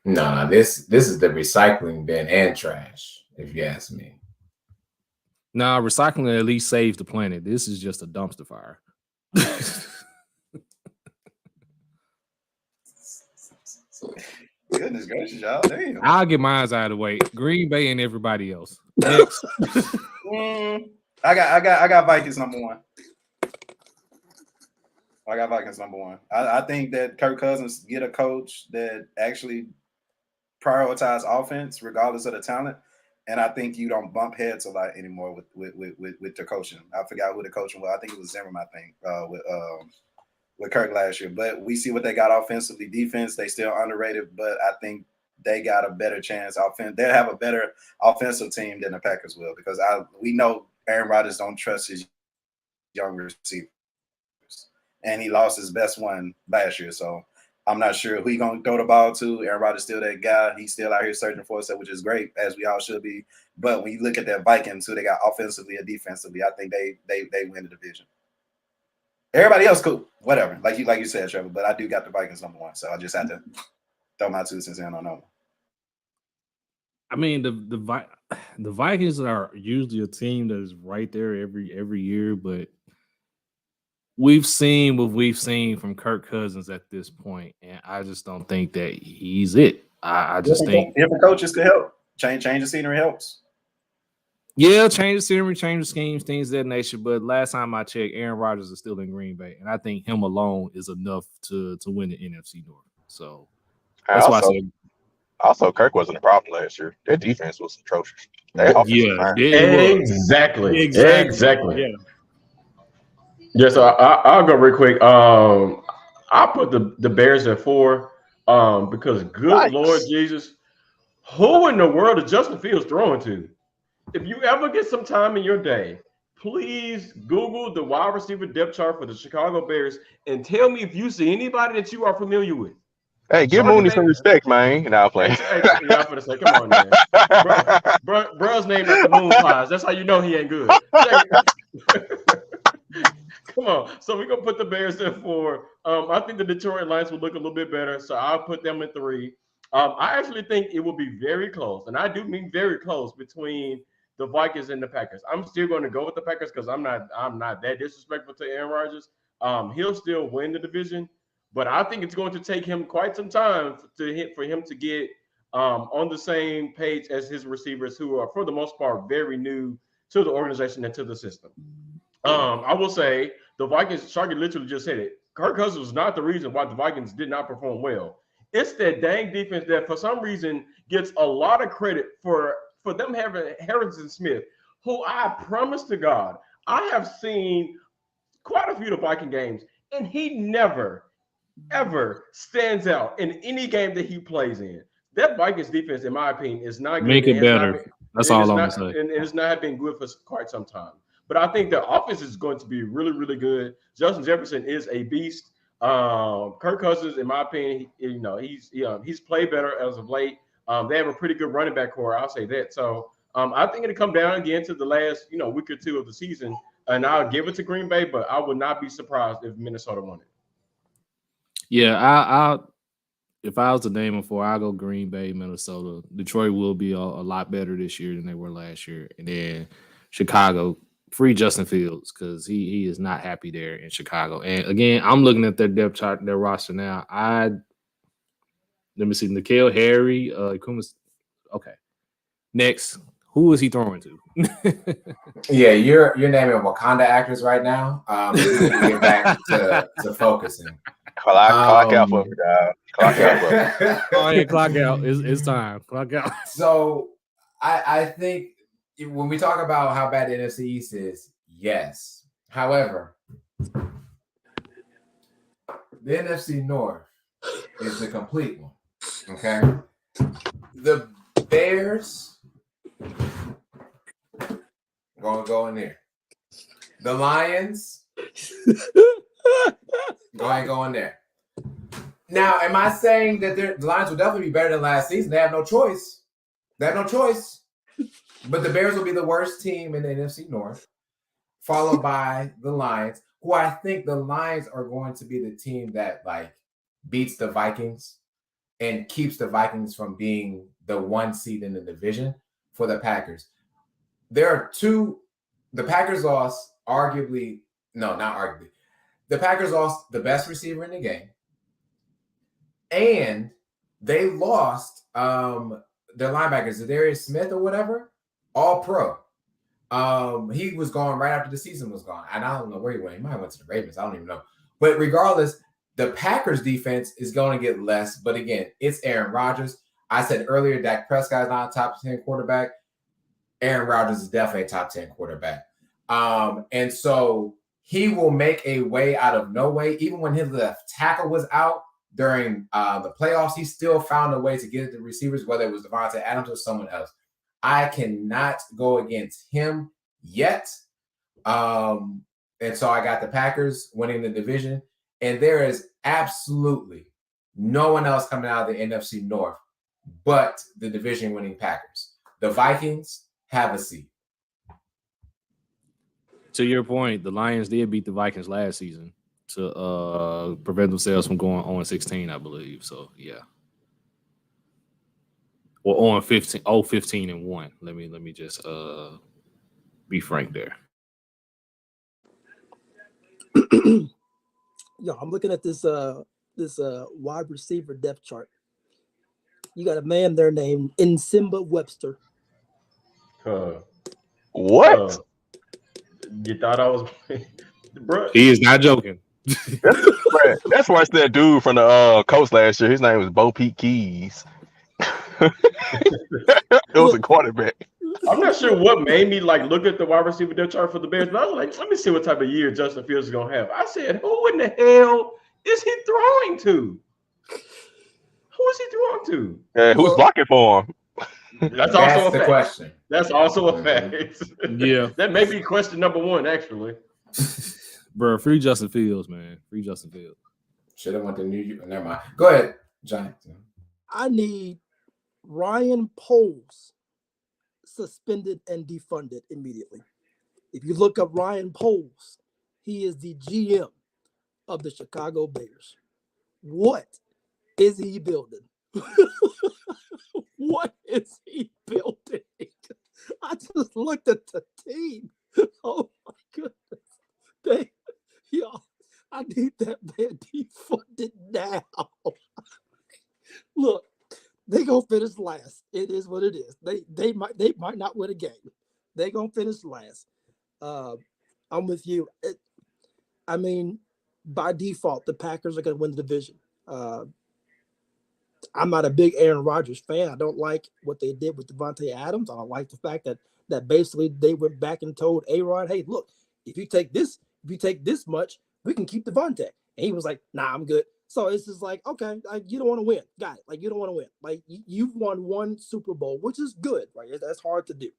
Nah, this is the recycling bin and trash, if you ask me. Nah, recycling at least saves the planet. This is just a dumpster fire. Goodness gracious, y'all. Damn. I'll get mine out of the way. Green Bay and everybody else. Next. I got Vikings number one. I think that Kirk Cousins get a coach that actually prioritize offense regardless of the talent. And I think you don't bump heads a lot anymore with the coaching. I forgot who the coaching was. I think it was Zimmerman, I think, with Kirk last year. But we see what they got offensively. Defense, they still underrated, but I think they got a better chance. They'll have a better offensive team than the Packers will, because we know Aaron Rodgers don't trust his young receivers. And he lost his best one last year. So I'm not sure who he's going to throw the ball to. Aaron Rodgers still that guy. He's still out here searching for us, which is great, as we all should be. But when you look at that Vikings, who they got offensively and defensively, I think they win the division. Everybody else, cool, whatever. Like you said, Trevor. But I do got the Vikings number one, so I just had to throw my 2 cents in on that one. I mean, the Vikings are usually a team that is right there every year, but we've seen what we've seen from Kirk Cousins at this point, and I just don't think that he's it. I just think different coaches could help. Change the scenery helps. Yeah, change the scenery, change the schemes, things of that nature. But last time I checked, Aaron Rodgers is still in Green Bay, and I think him alone is enough to win the NFC North. So that's why I said. Also, Kirk wasn't a problem last year. Their defense was atrocious. Exactly. Yeah. Yeah, so I'll go real quick. I'll put the Bears at 4 because good Lord Jesus, who in the world is Justin Fields throwing to? If you ever get some time in your day, please Google the wide receiver depth chart for the Chicago Bears and tell me if you see anybody that you are familiar with. Hey, give Mooney some respect, man. And I'll play. Yeah, I'm gonna say, come on, man. Bro's named after Moon Pies. That's how you know he ain't good. Come on. So we're gonna put the Bears at 4. I think the Detroit Lions will look a little bit better, so I'll put them at 3. I actually think it will be very close, and I do mean very close, between the Vikings and the Packers. I'm still going to go with the Packers because I'm not that disrespectful to Aaron Rodgers. He'll still win the division, but I think it's going to take him quite some time for him to get on the same page as his receivers, who are for the most part very new to the organization and to the system. I will say the Vikings, Sharky literally just said it. Kirk Cousins was not the reason why the Vikings did not perform well. It's that dang defense that for some reason gets a lot of credit for them having Harrison Smith, who I promise to God, I have seen quite a few of the Viking games, and he never, ever stands out in any game that he plays in. That Vikings defense, in my opinion, is not good. Make it better. That's all I'm going to say. And it's not been good for quite some time. But I think the offense is going to be really, really good. Justin Jefferson is a beast. Kirk Cousins, in my opinion, he's played better as of late. They have a pretty good running back core, I'll say that. So I think it'll come down again to the last week or two of the season, and I'll give it to Green Bay, but I would not be surprised if Minnesota won it. Yeah, if I was to name them 4, I'll go Green Bay, Minnesota. Detroit will be a lot better this year than they were last year, and then Chicago. Free Justin Fields, because he is not happy there in Chicago. And again, I'm looking at their depth chart, their roster now. Let me see, N'Keal Harry, Kumas. Okay, next, who is he throwing to? Yeah, you're naming Wakanda actors right now. Get back to focusing. Clock out for me, dog. Clock out for me. Oh yeah, clock out. It's time. Clock out. So I think when we talk about how bad the NFC East is, yes. However, the NFC North is the complete one. Okay. The Bears gonna go in there. The Lions go in there. Now, am I saying that the Lions will definitely be better than last season? They have no choice. But the Bears will be the worst team in the NFC North, followed by the Lions, who I think the Lions are going to be the team that beats the Vikings and keeps the Vikings from being the 1 seed in the division for the Packers. There are 2. The Packers lost the Packers lost the best receiver in the game, and they lost their linebackers, Darius Smith or whatever, all pro. He was gone right after the season was gone. And I don't know where he went. He might have went to the Ravens. I don't even know. But regardless, the Packers defense is going to get less. But again, it's Aaron Rodgers. I said earlier, Dak Prescott is not a top 10 quarterback. Aaron Rodgers is definitely a top 10 quarterback. And so he will make a way out of no way. Even when his left tackle was out during the playoffs, he still found a way to get it to receivers, whether it was Devontae Adams or someone else. I cannot go against him yet. And so I got the Packers winning the division. And there is absolutely no one else coming out of the NFC North but the division-winning Packers. The Vikings have a seat. To your point, the Lions did beat the Vikings last season to prevent themselves from going 0-16, I believe. So, yeah. Or 0-15-1. Let me just be frank there. Yo, I'm looking at this wide receiver depth chart. You got a man there named Nsimba Webster. What? You thought I was, bro? He is not joking. That's why it's that dude from the coast last year. His name was Bo Peep Keys. It was a quarterback. I'm not sure what made me like look at the wide receiver depth chart for the Bears, but I was like, let me see what type of year Justin Fields is gonna have. I said, who in the hell is he throwing to? Who is he throwing to? Who's blocking for him? That's also a the fact. question. That's also a fact. Yeah. That may be question number one, actually. Bro, free Justin Fields, man. Free Justin Fields. Should have went to New York. Never mind. Go ahead, Giants. I need Ryan Poles suspended and defunded immediately. If you look up Ryan Poles, he is the GM of the Chicago Bears. What is he building? What is he building? I just looked at the team. Oh my goodness. I need that man defunded now. Look, they gonna finish last. It is what it is. They might not win a game. They gonna finish last. I'm with you. I mean, by default, the Packers are gonna win the division. I'm not a big Aaron Rodgers fan. I don't like what they did with Devontae Adams. I don't like the fact that basically they went back and told A-Rod, hey, look, if you take this much, we can keep Devontae. And he was like, nah, I'm good. So it's just like, okay, you don't want to win. Got it. Like, you don't want to win. Like, you've won one Super Bowl, which is good, right? That's hard to do.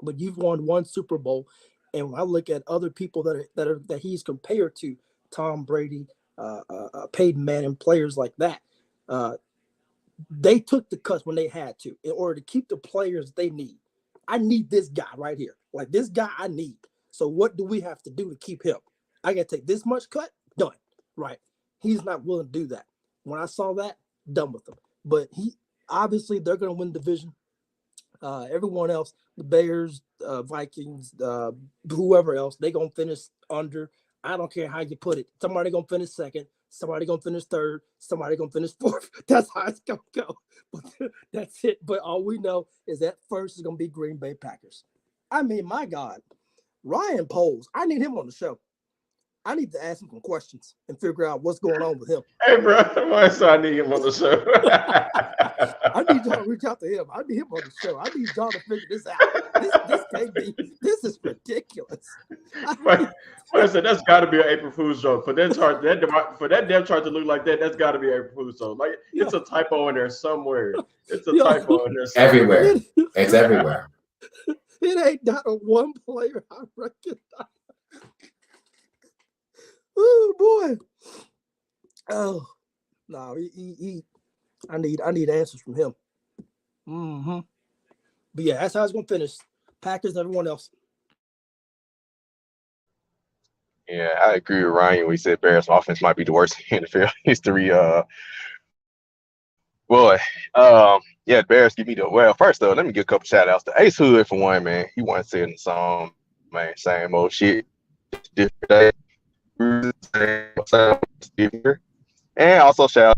But you've won one Super Bowl. And when I look at other people that he's compared to, Tom Brady, Peyton Manning, players like that, they took the cuts when they had to in order to keep the players they need. I need this guy right here. Like, this guy I need. So what do we have to do to keep him? I got to take this much cut? Done. Right. He's not willing to do that. When I saw that, done with him. But obviously they're going to win the division. Everyone else, the Bears, Vikings, whoever else, they're going to finish under. I don't care how you put it. Somebody going to finish second. Somebody going to finish third. Somebody going to finish fourth. That's how it's going to go. But that's it. But all we know is that first is going to be Green Bay Packers. I mean, my God, Ryan Poles, I need him on the show. I need to ask him some questions and figure out what's going on with him. Hey, bro, I need him on the show. I need y'all to reach out to him. I need him on the show. I need y'all to figure this out. This is ridiculous. I said that's got to be an April Fool's joke. For that depth chart to look like that, that's got to be an April Fool's joke. Like, it's a typo in there somewhere. It's a typo in there somewhere. Everywhere. It's everywhere. It ain't not a one player I recognize. Oh boy! Oh no, I need answers from him. Mm-hmm. But yeah, that's how it's gonna finish. Packers and everyone else. Yeah, I agree with Ryan when he said Bears offense might be the worst in NFL history. Yeah, Bears give me first though, let me give a couple shout outs to Ace Hood for one, man. He once said in the song, man, same old shit, different day. And also shout out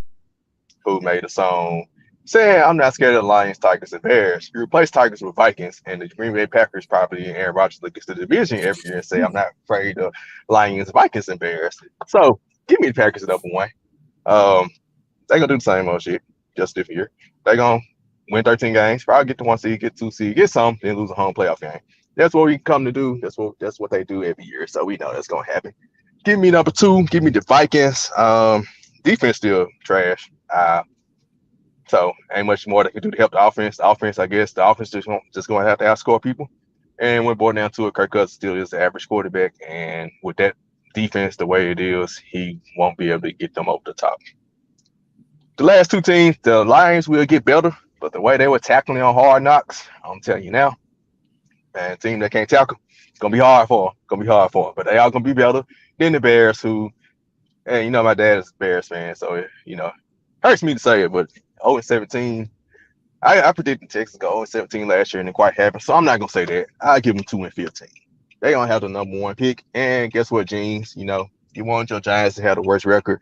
who made the song saying I'm not scared of the Lions, Tigers, and Bears. You replace Tigers with Vikings, and the Green Bay Packers probably and Aaron Rodgers look at the division every year and say I'm not afraid of Lions, Vikings, and Bears. So give me the Packers at number one. They gonna do the same old shit, just different year. They gonna win 13 games, probably get the 1 seed, get 2 seed, get some, then lose a home playoff game. That's what we come to do. That's what they do every year. So we know that's gonna happen. Give me number 2. Give me the Vikings. Defense still trash. So ain't much more they can do to help the offense. The offense, I guess, the offense just going to have to outscore people. And when boiled down to it, Kirk Cousins still is the average quarterback. And with that defense the way it is, he won't be able to get them over the top. The last 2 teams, the Lions will get better, but the way they were tackling on Hard Knocks, I'm telling you now, man, a team that can't tackle, it's gonna be hard for them. But they are gonna be better than the Bears, who, and you know, my dad is a Bears fan, so hurts me to say it, but 0-17. I predicted Texas go 0-17 last year and it quite happened. So I'm not gonna say that. I give them 2-15. They gonna have the number 1 pick. And guess what, Jeans? You want your Giants to have the worst record.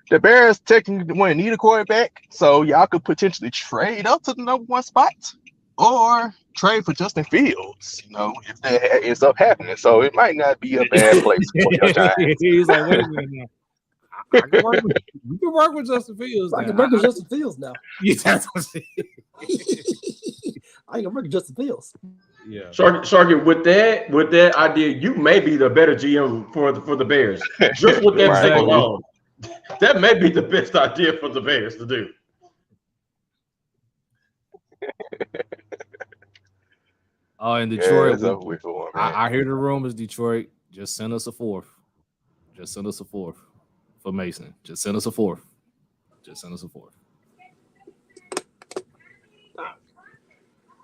The Bears technically want to need a quarterback, so y'all could potentially trade up to the number 1 spot or trade for Justin Fields. If that ends up happening. So it might not be a bad place for your Giants. He's like, wait a minute now. You can work with Justin Fields. I can work with Justin Fields now. Yeah, that's what I'm saying. I can work with Justin Fields. Yeah, Sharky, with that idea, you may be the better GM for the Bears. Just with that Right. thing alone, that may be the best idea for the Bears to do. Oh, in Detroit, it's over with for 'em, man. I hear the rumors. Detroit, just send us a 4th. Just send us a 4th for Mason. Just send us a 4th. Just send us a 4th.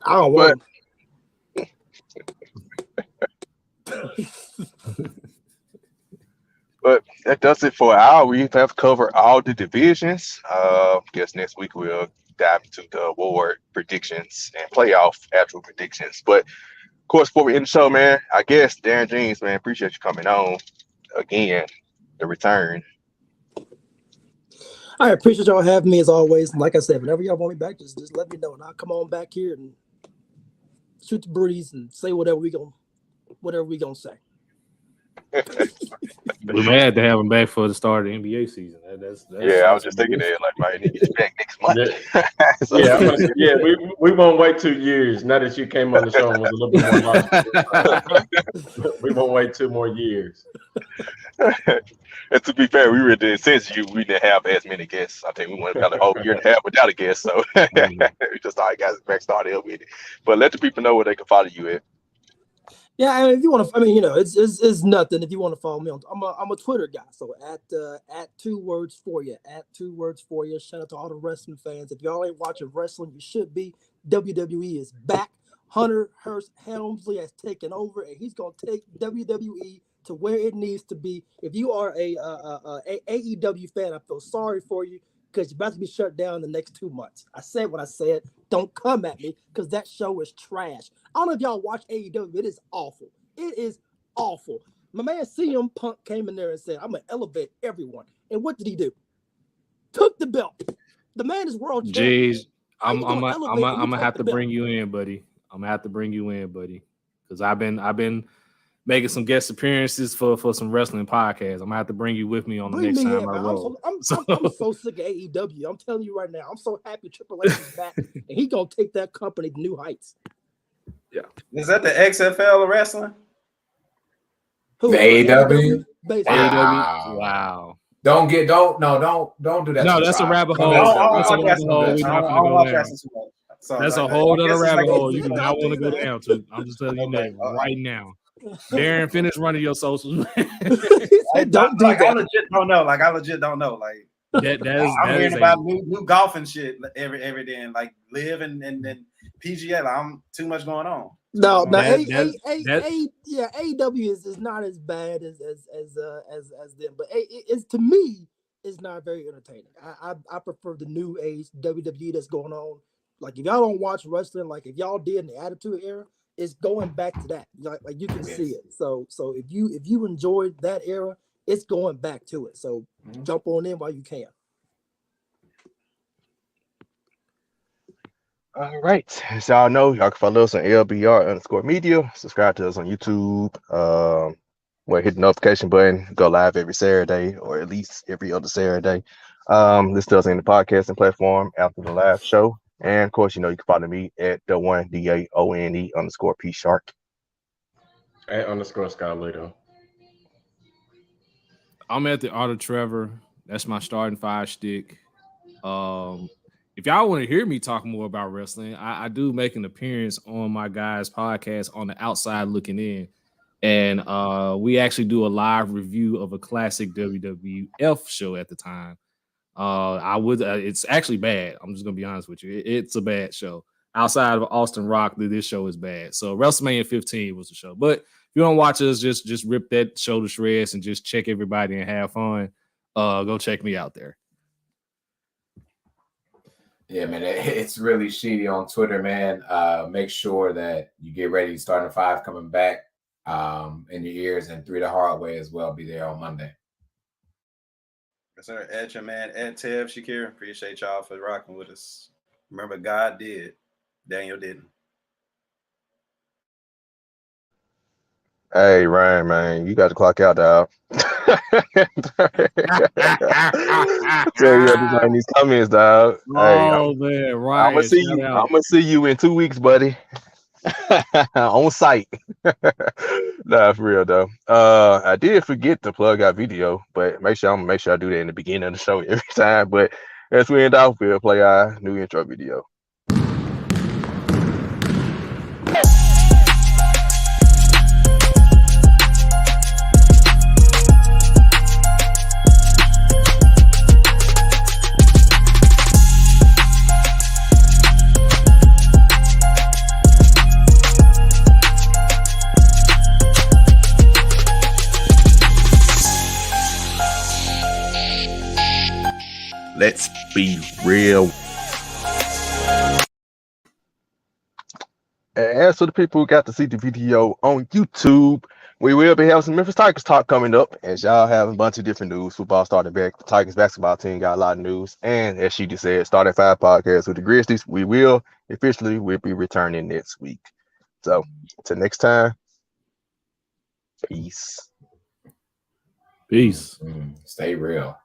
I don't want. But that does it for our. We have covered all the divisions. Guess next week we'll dive into the award predictions and playoff actual predictions. But of course, before we end the show, man, I guess Darren Jeans, man, appreciate you coming on again. The return. I appreciate y'all having me as always. And like I said, whenever y'all want me back, just let me know, and I'll come on back here and shoot the breeze and say whatever we gonna say. We may have to have him back for the start of the NBA season. That's I was just thinking that, like, man, he gets back next month. So, We won't wait 2 years. Now that you came on the show and was a little bit more logical, we won't wait 2 more years. And to be fair, we really did since we didn't have as many guests. I think we went about a whole year and a half without a guest. So we just all guys back started with it. But let the people know where they can follow you at. Yeah, I mean, if you want to, it's nothing. If you want to follow me on, I'm a Twitter guy. So at 2 words for you, at 2 words for you. Shout out to all the wrestling fans. If y'all ain't watching wrestling, you should be. WWE is back. Hunter Hearst Helmsley has taken over, and he's gonna take WWE to where it needs to be. If you are a AEW fan, I feel sorry for you because you're about to be shut down in the next 2 months. I said what I said. Don't come at me because that show is trash. I don't know if y'all watch AEW. It is awful. It is awful. My man CM Punk came in there and said, I'm going to elevate everyone. And what did he do? Took the belt. The man is world champion. Jeez, I'm gonna have to bring you in, buddy. I'm gonna have to bring you in, buddy, because I've been making some guest appearances for some wrestling podcasts. I'm gonna have to bring you with me on the next time I roll. I'm so sick of AEW. I'm telling you right now. I'm so happy Triple H is back, and he gonna take that company to new heights. Yeah, is that the XFL of wrestling? The AEW. Wow. Don't do that. No, that's a rabbit hole. That's a rabbit hole. We're not gonna go down. That's a whole other rabbit hole you do not want to go down to. I'm just telling you that right now. Darren, finish running your socials. Don't do that. I legit don't know. I legit don't know. I'm hearing about new golfing shit every day, and live and PGA. I'm too much going on. No, AEW is not as bad as them, but it's to me it's not very entertaining. I prefer the new age WWE that's going on. Like if y'all don't watch wrestling, like if y'all did in the Attitude Era, it's going back to that. Like you can see it. So if you enjoyed that era, it's going back to it. So jump on in while you can. All right. As y'all know, y'all can follow us on LBR_media. Subscribe to us on YouTube. Hit the notification button. Go live every Saturday or at least every other Saturday. Listen to us in the podcasting platform after the live show. And of course, you know, you can follow me at the one DAONE_P Shark. At _ Skylato. I'm at the Art of Trevor. That's my starting 5 stick. If y'all want to hear me talk more about wrestling, I do make an appearance on my guys' podcast on the Outside Looking In. And we actually do a live review of a classic WWF show at the time. It's actually bad. I'm just gonna be honest with you. It's a bad show. Outside of Austin Rock, this show is bad. So WrestleMania 15 was the show. But if you don't watch us, just rip that show to shreds and just check everybody and have fun. Go check me out there. Yeah, man, it's really shitty on Twitter, man. Make sure that you get ready. Starting 5 coming back in your ears, and 3 the hard way as well. Be there on Monday. Yes, sir. Ed, your man, Ed Tev Shakir. Appreciate y'all for rocking with us. Remember, God did. Daniel didn't. Hey, Ryan, man, you got to clock out, dog. Tell you to join these comments, dog. Oh, man, right. I'm gonna see you in 2 weeks, buddy. On site. Nah, for real though. I did forget to plug our video, but I'm gonna make sure I do that in the beginning of the show every time. But as we end off, we'll play our new intro video. Let's be real. As for the people who got to see the video on YouTube, we will be having some Memphis Tigers talk coming up, as y'all have a bunch of different news. Football started back. The Tigers basketball team got a lot of news. And as she just said, starting 5 podcasts with the Grizzlies. We will we'll be returning next week. So until next time, peace. Peace. Stay real.